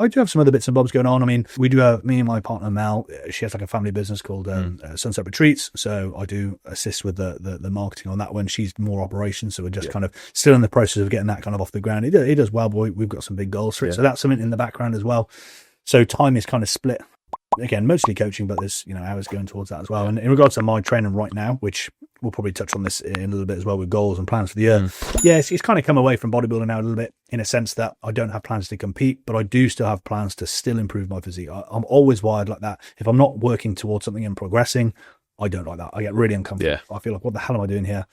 do have some other bits and bobs going on. I mean, we do have, me and my partner Mel, she has like a family business called Sunset Retreats, so I do assist with the marketing on that one. She's more operations, so we're just kind of still in the process of getting that kind of off the ground. It does well, but we've got some big goals for it, so that's something in the background as well. So time is kind of split. Again, mostly coaching, but there's hours going towards that as well. And in regards to my training right now, which we'll probably touch on this in a little bit as well with goals and plans for the year. It's kind of come away from bodybuilding now a little bit, in a sense that I don't have plans to compete, but I do still have plans to still improve my physique. I'm always wired like that. If I'm not working towards something and progressing, I don't like that. I get really uncomfortable. I feel like, what the hell am I doing here?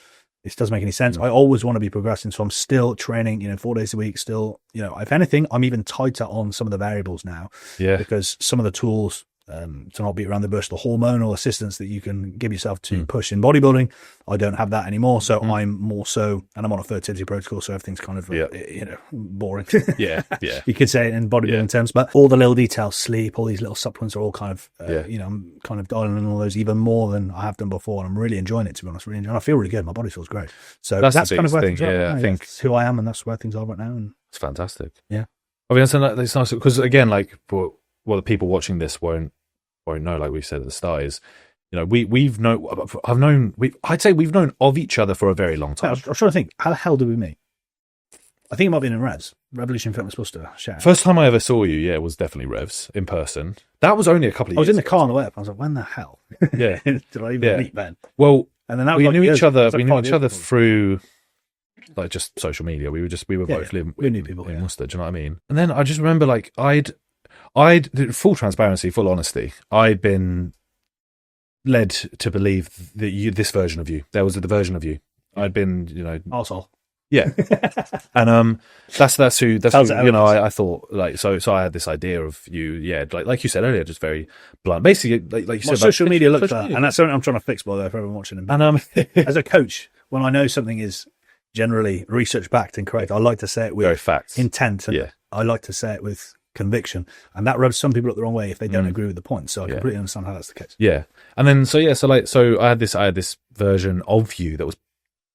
This doesn't make any sense. I always want to be progressing, so I'm still training, 4 days a week. Still, if anything, I'm even tighter on some of the variables now. Because some of the tools, to not beat around the bush, the hormonal assistance that you can give yourself to push in bodybuilding, I don't have that anymore. So I'm more so, and I'm on a fertility protocol, so everything's kind of boring. You could say it in bodybuilding terms, but all the little details, sleep, all these little supplements are all kind of I'm kind of dialing in all those even more than I have done before, and I'm really enjoying it, to be honest. Really enjoying it. I feel really good. My body feels great. So that's kind of where things are. I think that's who I am, and that's where things are right now. And it's fantastic. I mean, it's nice because, again, like, the people watching this won't know, like we said at the start, is we've known of each other for a very long time. I was trying to think, how the hell did we meet? I think it might have been in Revs, Revolution Fitness Buster. First time I ever saw you, it was definitely Revs in person. That was only a couple of years I was in the ago. car on the way up. I was like, when the hell did I even meet Ben? Well, and then that we was knew each other. Like we knew each other through like just social media. We were both living. We knew people in Worcester. Do you know what I mean? And then I just remember, like, I'd full transparency, full honesty, I'd been led to believe that this version of you, there was the version of you. I'd been, arsehole. Yeah. And that's who I thought, like, so I had this idea of you, like you said earlier, just very blunt. Basically, like you said, social media looks like that, and that's something I'm trying to fix, by the way, for everyone watching. And as a coach, when I know something is generally research backed and correct, I like to say it with very facts, intent, and I like to say it with conviction, and that rubs some people up the wrong way if they don't agree with the point. So I completely understand how that's the case. And then so I had this version of you that was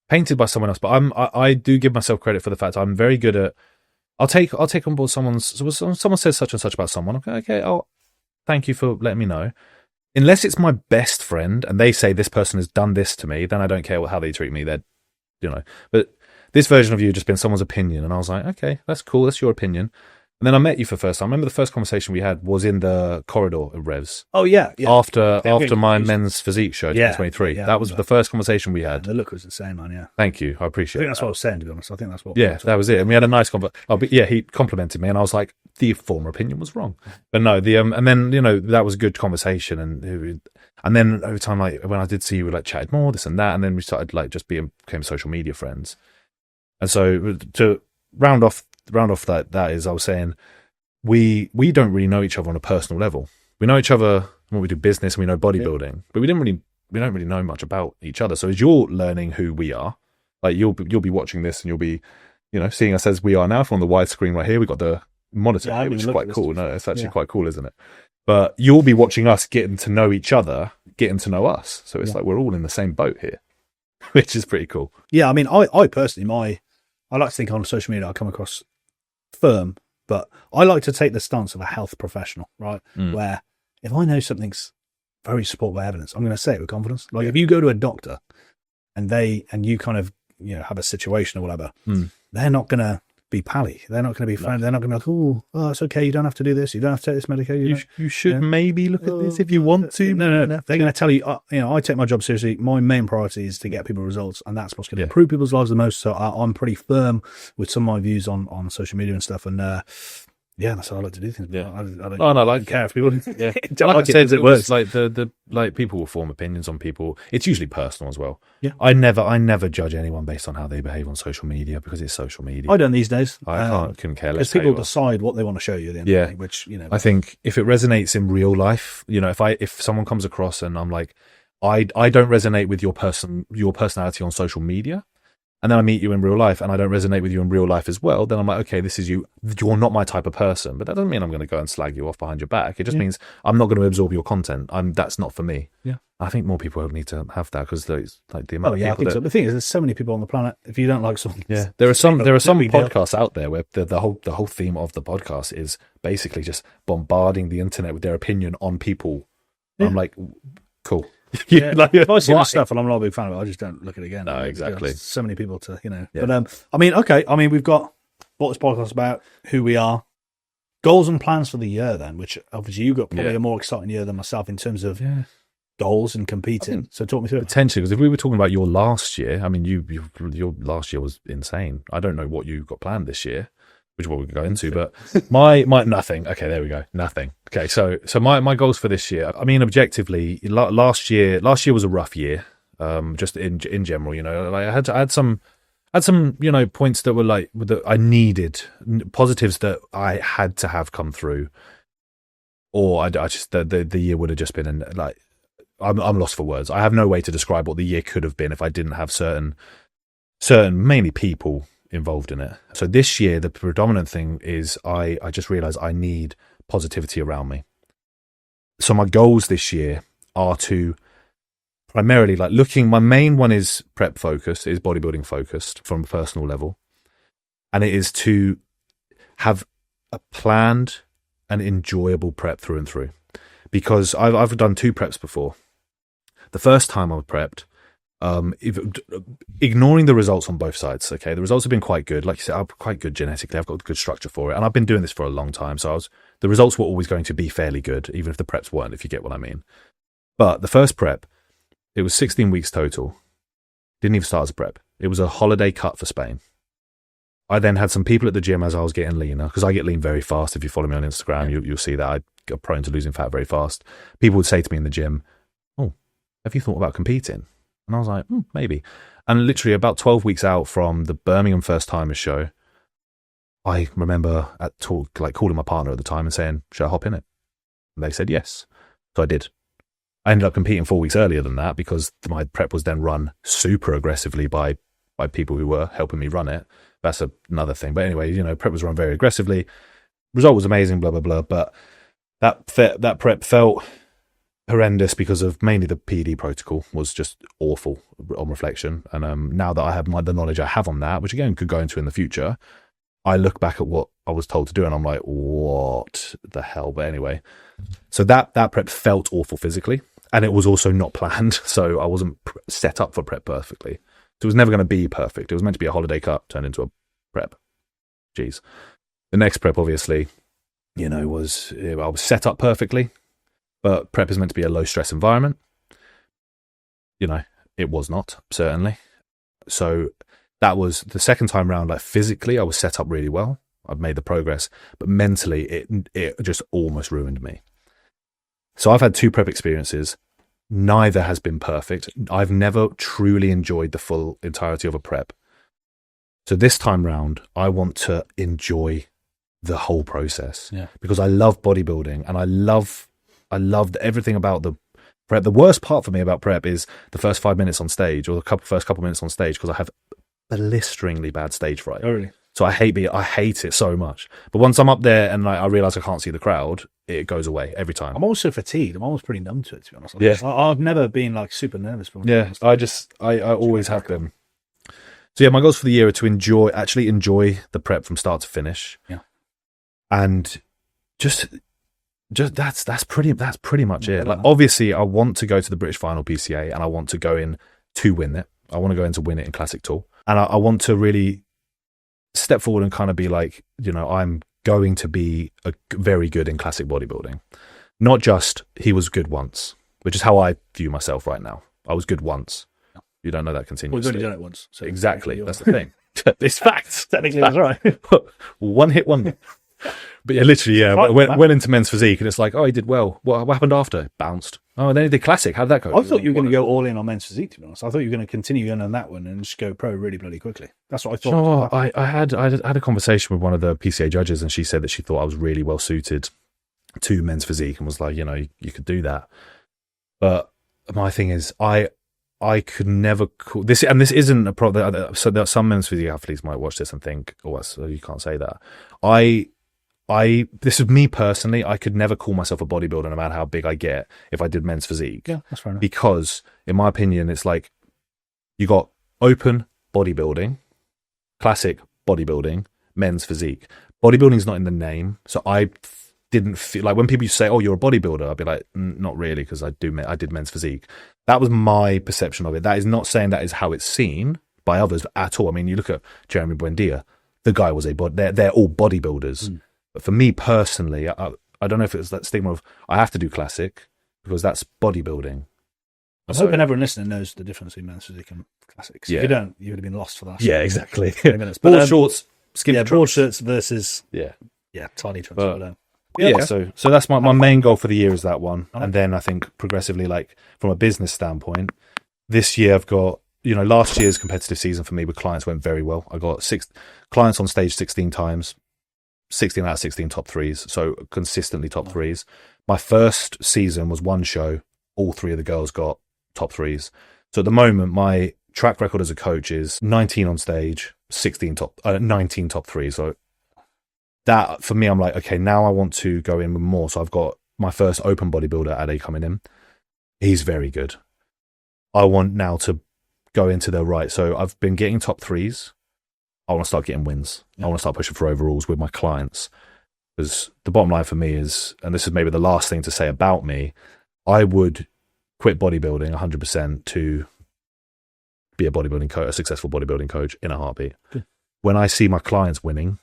painted by someone else, but I do give myself credit for the fact I'm very good at, I'll take on board someone says such and such about someone. Okay, I'll thank you for letting me know. Unless it's my best friend and they say this person has done this to me, then I don't care how they treat me. But this version of you has just been someone's opinion, and I was like, okay, that's cool, that's your opinion. And then I met you for the first time. I remember the first conversation we had was in the corridor at Revs. Oh, yeah. After my men's physique show, 2023. That was the first conversation we had. The look was insane, man, yeah. Thank you. I appreciate it. I think that's what I was saying, to be honest. I think that's what... Yeah, that was it. And we had a nice conversation. He complimented me, and I was like, the former opinion was wrong. But no, and then, that was a good conversation. And then over time, like, when I did see you, we like chatted more, this and that. And then we started like just became social media friends. And so to round off that is, I was saying, we don't really know each other on a personal level. We know each other when we do business and we know bodybuilding, but we don't really know much about each other. So as you're learning who we are, like you'll be watching this and you'll be, seeing us as we are now. From on the wide screen right here, we've got the monitor, which is quite cool. No, it's actually quite cool, isn't it? But you'll be watching us getting to know each other, getting to know us. So it's like we're all in the same boat here, which is pretty cool. Yeah, I mean, I personally, I like to think on social media I come across firm, but I like to take the stance of a health professional, right? Where if I know something's very supported by evidence, I'm going to say it with confidence. Like if you go to a doctor and you kind of, have a situation or whatever, they're not going to be pally. They're not going to be friendly. They're not going to be like, oh, it's okay. You don't have to do this. You don't have to take this medication. You should maybe look at this if you want to. No. They're going to tell you, I take my job seriously. My main priority is to get people results, and that's what's going to improve people's lives the most. So I'm pretty firm with some of my views on social media and stuff. And that's how I like to do things. Yeah. I don't care if people don't like like I said, it works. Like like people will form opinions on people. It's usually personal as well. Yeah. I never judge anyone based on how they behave on social media, because it's social media. I don't these days. I couldn't care less. Because people decide what they want to show you at the end of the day, which, I think if it resonates in real life, if someone comes across and I'm like, I don't resonate with your personality on social media, and then I meet you in real life and I don't resonate with you in real life as well, then I'm like, okay, this is you. You're not my type of person. But that doesn't mean I'm going to go and slag you off behind your back. It just means I'm not going to absorb your content. That's not for me. Yeah. I think more people need to have that because like the amount of people I think so. The thing is, there's so many people on the planet. If you don't like something, there are some podcasts out there where the whole theme of the podcast is basically just bombarding the internet with their opinion on people. I'm like, cool. Like, if I see my stuff and I'm not a big fan of it, I just don't look at it again. No, exactly. There's so many people to, Yeah. But I mean, okay. I mean, we've got what this podcast is about, who we are, goals and plans for the year. Then, which obviously you've got probably a more exciting year than myself in terms of goals and competing. So talk me through it. Potentially, because if we were talking about your last year, I mean, your last year was insane. I don't know what you got planned this year, which is what we could go into, but my nothing. Okay, there we go. Nothing. Okay, so my goals for this year, I mean, objectively, last year was a rough year. Just in general, like I had some points that were like that I needed, positives that I had to have come through, or I just the year would have just been like I'm lost for words. I have no way to describe what the year could have been if I didn't have certain mainly people involved in it. So this year, the predominant thing is I just realized I need positivity around me. So my goals this year are to primarily my main one is prep focused, is bodybuilding focused from a personal level. And it is to have a planned and enjoyable prep through and through. Because I've done 2 preps before. The first time I was prepped, ignoring the results on both sides, okay, the results have been quite good. Like you said, I'm quite good genetically. I've got good structure for it, and I've been doing this for a long time. So the results were always going to be fairly good, even if the preps weren't, if you get what I mean. But the first prep, it was 16 weeks total. Didn't even start as a prep. It was a holiday cut for Spain. I then had some people at the gym as I was getting leaner, because I get lean very fast. If you follow me on Instagram, you'll see that I got prone to losing fat very fast. People would say to me in the gym, "Oh, have you thought about competing?" And I was like, maybe. And literally about 12 weeks out from the Birmingham First Timers show, I remember calling my partner at the time and saying, "Should I hop in it?" And they said yes. So I did. I ended up competing 4 weeks earlier than that because my prep was then run super aggressively by people who were helping me run it. That's another thing. But anyway, prep was run very aggressively. Result was amazing, blah, blah, blah. But that prep felt horrendous because of mainly the PD protocol was just awful on reflection. And now that I have the knowledge I have on that, which again could go into in the future, I look back at what I was told to do and I'm like, what the hell? But anyway, so that prep felt awful physically, and it was also not planned. So I wasn't set up for prep perfectly. So it was never going to be perfect. It was meant to be a holiday cut turned into a prep. Jeez. The next prep, obviously, I was set up perfectly, but prep is meant to be a low stress environment. It was not, certainly. So that was the second time round. Like physically, I was set up really well. I've made the progress, but mentally, it just almost ruined me. So I've had 2 prep experiences. Neither has been perfect. I've never truly enjoyed the full entirety of a prep. So this time round, I want to enjoy the whole process because I love bodybuilding and I loved everything about the prep. The worst part for me about prep is the first 5 minutes on stage, or the first couple minutes on stage, because I have blisteringly bad stage fright. Oh, really? So I hate it so much. But once I'm up there and I realize I can't see the crowd, it goes away every time. I'm also fatigued. I'm almost pretty numb to it, to be honest. Yeah. I've never been super nervous. I always have been. So yeah, my goals for the year are to actually enjoy the prep from start to finish. Yeah. And just that's pretty much it. Like obviously I want to go to the British Final PCA and I want to go in to win it. I want to go in to win it in Classic Tour. And I want to really step forward and kind of be like, I'm going to be very good in classic bodybuilding. Not just he was good once, which is how I view myself right now. I was good once. You don't know that continuously. We've only done it once. So exactly. That's the thing. It's facts. Technically, that's right. One hit wonder. But yeah, literally, went into men's physique and it's like, oh, he did well. What happened after? Bounced. Oh, and then he did classic. How'd that go? I thought you were going to go all in on men's physique, to be honest. I thought you were going to continue in on that one and just go pro really bloody quickly. That's what I thought. I had a conversation with one of the PCA judges and she said that she thought I was really well suited to men's physique and was like, you could do that. But my thing is, I could never call this, and this isn't a problem. So there are some men's physique athletes might watch this and think, oh, so you can't say that. this is me personally, I could never call myself a bodybuilder no matter how big I get if I did men's physique. Yeah, that's fair enough. Because in my opinion, it's like you got open bodybuilding, classic bodybuilding, men's physique. Bodybuilding's not in the name. So I didn't feel like when people say, oh, you're a bodybuilder, I'd be like, not really, because I did men's physique. That was my perception of it. That is not saying that is how it's seen by others at all. I mean, you look at Jeremy Buendia, the guy was they're all bodybuilders. But for me personally, I don't know if it's that stigma of I have to do classic because that's bodybuilding. I'm hoping everyone listening knows the difference between men's physique and classics. Yeah. If you don't, you would have been lost for that. Yeah, exactly. Minutes. Board shorts, skinny trunks. Board shirts versus tiny trunks. So that's my main goal for the year is that one. And then I think progressively, like from a business standpoint, this year I've got, last year's competitive season for me with clients went very well. I got 6 clients on stage 16 times. 16 out of 16 top threes, so consistently top threes. My first season was one show, all 3 of the girls got top threes. So at the moment, my track record as a coach is 19 on stage, 19 top threes. So that, for me, I'm like, okay, now I want to go in with more. So I've got my first open bodybuilder, Ade, coming in. He's very good. I want now to go into the right. So I've been getting top threes. I want to start getting wins. Yeah. I want to start pushing for overalls with my clients. Because the bottom line for me is, and this is maybe the last thing to say about me, I would quit bodybuilding 100% to be a bodybuilding coach, a successful bodybuilding coach in a heartbeat. Good. When I see my clients winning,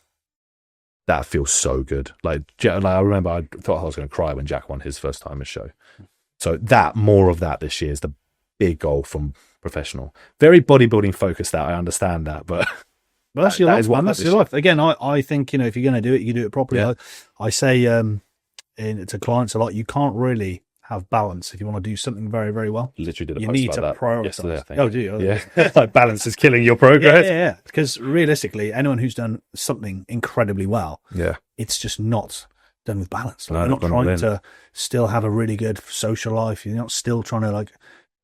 that feels so good. Like I remember I thought I was going to cry when Jack won his first time at show. So more of that this year is the big goal from professional. Very bodybuilding focused that, I understand that, but... Well, that's your life, man. That's your life. Again, I think, if you're going to do it, you do it properly. Yeah. I say to clients a lot, you can't really have balance if you want to do something very, very well. Literally did a you post need about to that prioritize. yesterday, I think. Oh, do you? Yeah. Like balance is killing your progress. Yeah. Because realistically, anyone who's done something incredibly well, it's just not done with balance. Like, you're not trying to still have a really good social life. You're not still trying to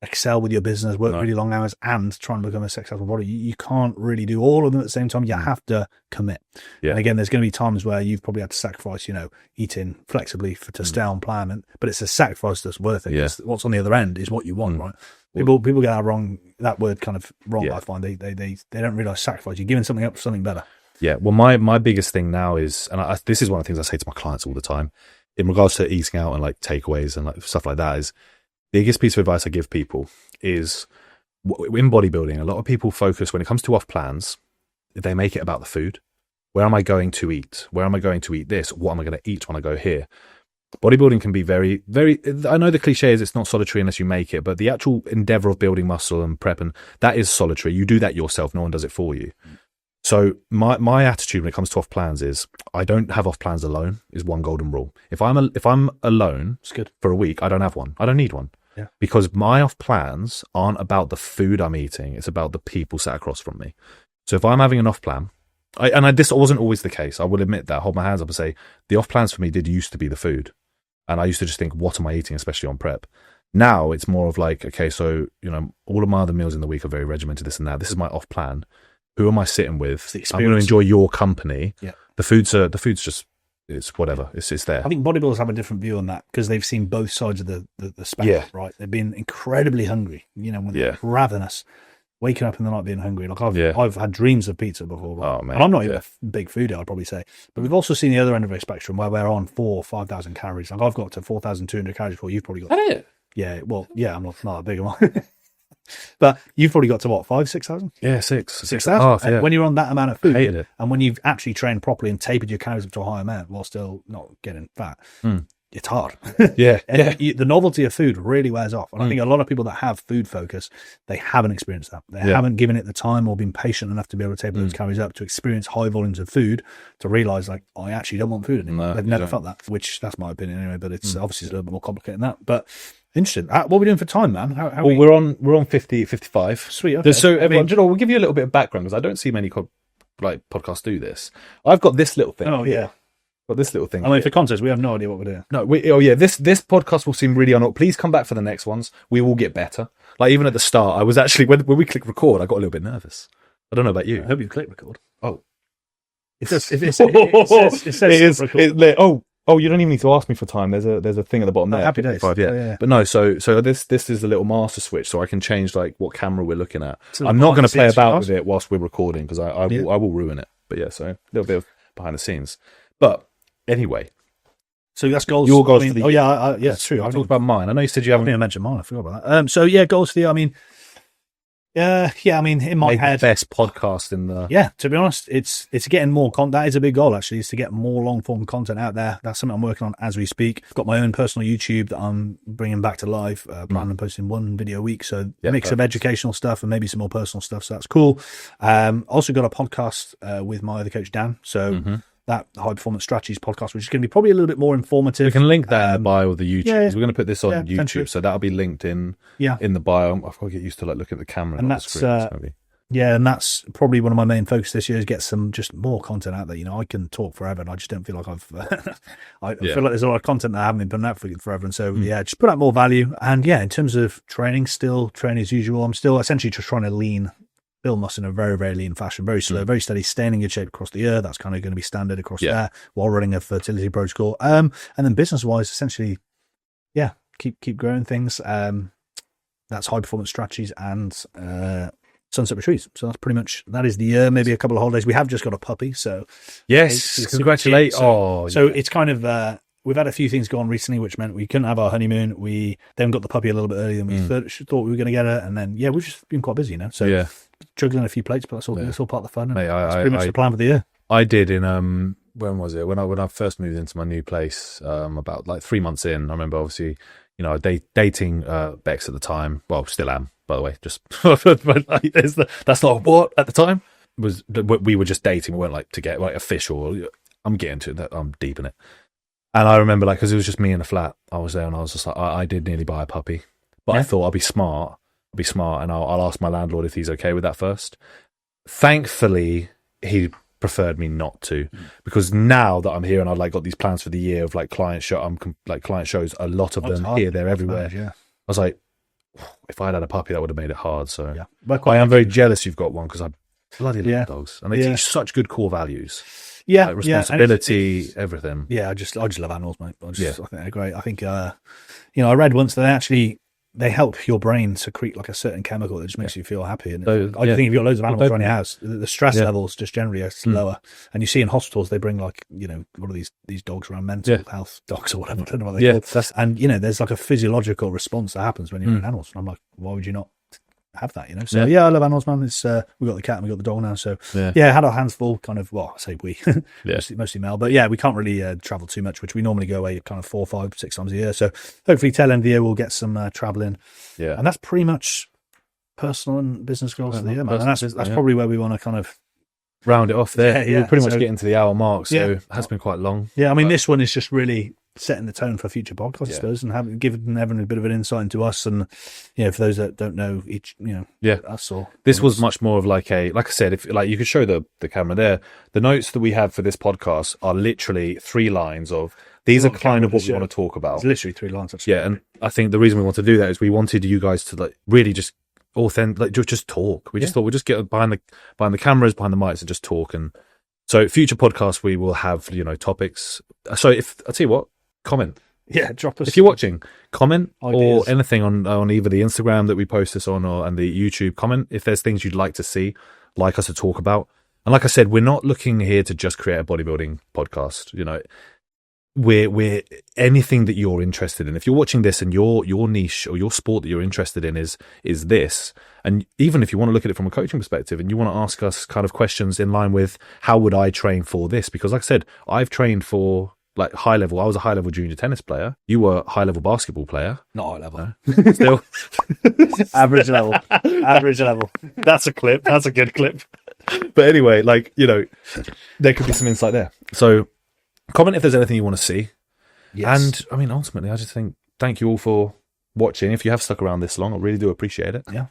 excel with your business, work really long hours, and try and become a successful body. You can't really do all of them at the same time. You have to commit. Yeah. And again, there's going to be times where you've probably had to sacrifice, eating flexibly to stay on plan. But it's a sacrifice that's worth it. Yeah. What's on the other end is what you want, right? People get that word kind of wrong. Yeah. I find they don't realize sacrifice. You're giving something up for something better. Yeah. Well, my biggest thing now is, and this is one of the things I say to my clients all the time in regards to eating out and takeaways and stuff like that is, biggest piece of advice I give people is in bodybuilding, a lot of people focus when it comes to off plans, they make it about the food. Where am I going to eat? Where am I going to eat this? What am I going to eat when I go here? Bodybuilding can be very, very, I know the cliche is it's not solitary unless you make it, but the actual endeavor of building muscle and prep, and that is solitary. You do that yourself. No one does it for you. So my attitude when it comes to off plans is I don't have off plans alone is one golden rule. If I'm alone for a week, I don't have one. I don't need one. Yeah. Because my off plans aren't about the food I'm eating. It's about the people sat across from me. So if I'm having an off plan, this wasn't always the case. I will admit that. Hold my hands up and say the off plans for me did used to be the food. And I used to just think, what am I eating, especially on prep? Now it's more of okay, so, all of my other meals in the week are very regimented, this and that. This is my off plan. Who am I sitting with? I'm going to enjoy your company. Yeah. The food's just, it's whatever. It's there. I think bodybuilders have a different view on that because they've seen both sides of the spectrum, right? They've been incredibly hungry, when they're ravenous, waking up in the night being hungry. I've had dreams of pizza before, right? Oh, man. And I'm not even a big foodie, I'd probably say. But we've also seen the other end of the spectrum where we're on 4,000 or 5,000 calories. I've got to 4,200 calories before you've probably got. Is it? Yeah, well, yeah, I'm not a big one. But you've probably got to what, 5,000, 6,000? Yeah, 6,000. Yeah. When you're on that amount of food, hated it. And when you've actually trained properly and tapered your calories up to a high amount while still not getting fat, it's hard. Yeah. The novelty of food really wears off. And I think a lot of people that have food focus, they haven't experienced that. They haven't given it the time or been patient enough to be able to taper those calories up to experience high volumes of food to realize I actually don't want food anymore. They've never felt that, which that's my opinion anyway, but it's obviously a little bit more complicated than that. But interesting. What are we doing for time, man? We're on 50, 55. Sweet. Okay. So everyone, we'll give you a little bit of background because I don't see many podcasts do this. I've got this little thing. Oh yeah. Got this little thing. I mean, for context, we have no idea what we're doing. No. This podcast will seem really unorthodox. Please come back for the next ones. We will get better. Even at the start, I was actually when we clicked record, I got a little bit nervous. I don't know about you. I hope you click record. Oh. It says it is. record. Oh, you don't even need to ask me for time. There's a thing at the bottom there. Happy days. 55, yeah. Oh, yeah. But no, so this is the little master switch, so I can change like what camera we're looking at. So I'm not going to play behind the about scenes with it whilst we're recording because I will ruin it. But yeah, so a little bit of behind the scenes. But anyway, so that's goals. Your goals for the year. yeah, it's true. I've talked about mine. I know you said you I haven't. didn't even mention mine. I forgot about that. So yeah, goals for the year. I mean, I mean, in my made head, the best podcast in the. yeah, to be honest, it's getting more content. That is a big goal, actually, is to get more long form content out there. That's something I'm working on as we speak. I've got my own personal YouTube that I'm bringing back to life, planning on posting one video a week. So a mix of educational stuff and maybe some more personal stuff. So that's cool. Also got a podcast with my other coach, Dan. So that High Performance Strategies podcast, which is going to be probably a little bit more informative. We can link that in the bio of the YouTube. yeah. We're going to put this on potentially. YouTube, so that'll be linked in the bio. I've got to get used to like looking at the camera, And not that's the screen, and that's probably one of my main focus this year is get some just more content out there. You know, I can talk forever, and I just don't feel like I've. I feel like there's a lot of content that I haven't been putting out for forever, and so just put out more value. And in terms of training, still training as usual. I'm still essentially just trying to build muscle in a very, very lean fashion, very slow, very steady, staying in good shape across the year. That's kind of going to be standard across there while running a fertility protocol. And then business wise, essentially, keep growing things. That's High Performance Strategies and Sunset Retreats. So that's pretty much, that is the year, maybe a couple of holidays. We have just got a puppy. So yes, congratulate. So it's kind of, we've had a few things go on recently, which meant we couldn't have our honeymoon. We then got the puppy a little bit earlier than we thought we were going to get her. And then, we've just been quite busy, So juggling a few plates, but that's all, it's all part of the fun. And that's pretty much the plan for the year. I did in, when was it? When I first moved into my new place, about like 3 months in, I remember obviously, dating Bex at the time. Well, still am, by the way, just, that's not what at the time was, we were just dating. We weren't like to get like official. I'm getting to that. I'm deep in it. And I remember because it was just me in a flat. I was there and I was just like, I did nearly buy a puppy, but I thought I'll be smart, and I'll ask my landlord if he's okay with that first. Thankfully, he preferred me not to, because now that I'm here and I've got these plans for the year of client shows, a lot of them here, there, everywhere. I was like, if I'd had a puppy, that would have made it hard. So I am very jealous you've got one, because I bloody love dogs, and they teach such good core values. Responsibility, everything. I just love animals, mate. I think they're great. I think I read once that they help your brain secrete like a certain chemical that just makes you feel happy. And I think if you've got loads of animals around your house, the stress levels just generally are lower. And you see in hospitals, they bring what are these dogs around, mental health dogs or whatever. I don't know what they're called. And there's like a physiological response that happens when you're in animals. And I'm like, why would you not have that? So I love animals, man. It's we got the cat and we got the dog now, so had our hands full, kind of, I say we mostly Mel, but we can't really travel too much, which we normally go away kind of 4, 5, 6 times a year. So hopefully tail end of the year we'll get some traveling, and that's pretty much personal and business goals for the year, man. And that's probably where we want to kind of round it off there. We're pretty much getting to the hour mark, so it has been quite long. I mean, this one is just really setting the tone for future podcasts, I suppose, and giving everyone a bit of an insight into us, and for those that don't know us, or this was much more of like I said, if you could show the camera there, the notes that we have for this podcast are literally 3 lines of these are kind of what we want to talk about. It's literally 3 lines, actually. And I think the reason we want to do that is we wanted you guys to really just authentic, just talk. We just thought we'd just get behind the cameras, behind the mics, and just talk. And so future podcasts we will have topics. So if I tell you what, comment. Drop us if you're watching. Comment ideas. Or anything on either the Instagram that we post this on and the YouTube. Comment if there's things you'd like to see, like us to talk about. And like I said, we're not looking here to just create a bodybuilding podcast. We're anything that you're interested in. If you're watching this and your niche or your sport that you're interested in is this, and even if you want to look at it from a coaching perspective and you want to ask us kind of questions in line with how would I train for this, because like I said, I've trained for high level. I was a high level junior tennis player. You were a high level basketball player. Not high level. No? Still average level. That's a clip. That's a good clip. But anyway, there could be some insight there. So comment if there's anything you want to see. Yes. And I mean, ultimately, I just think thank you all for watching. If you have stuck around this long, I really do appreciate it. Yeah.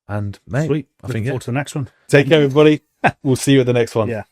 And mate, sweet. I think forward to the next one. Take care, everybody. We'll see you at the next one. Yeah.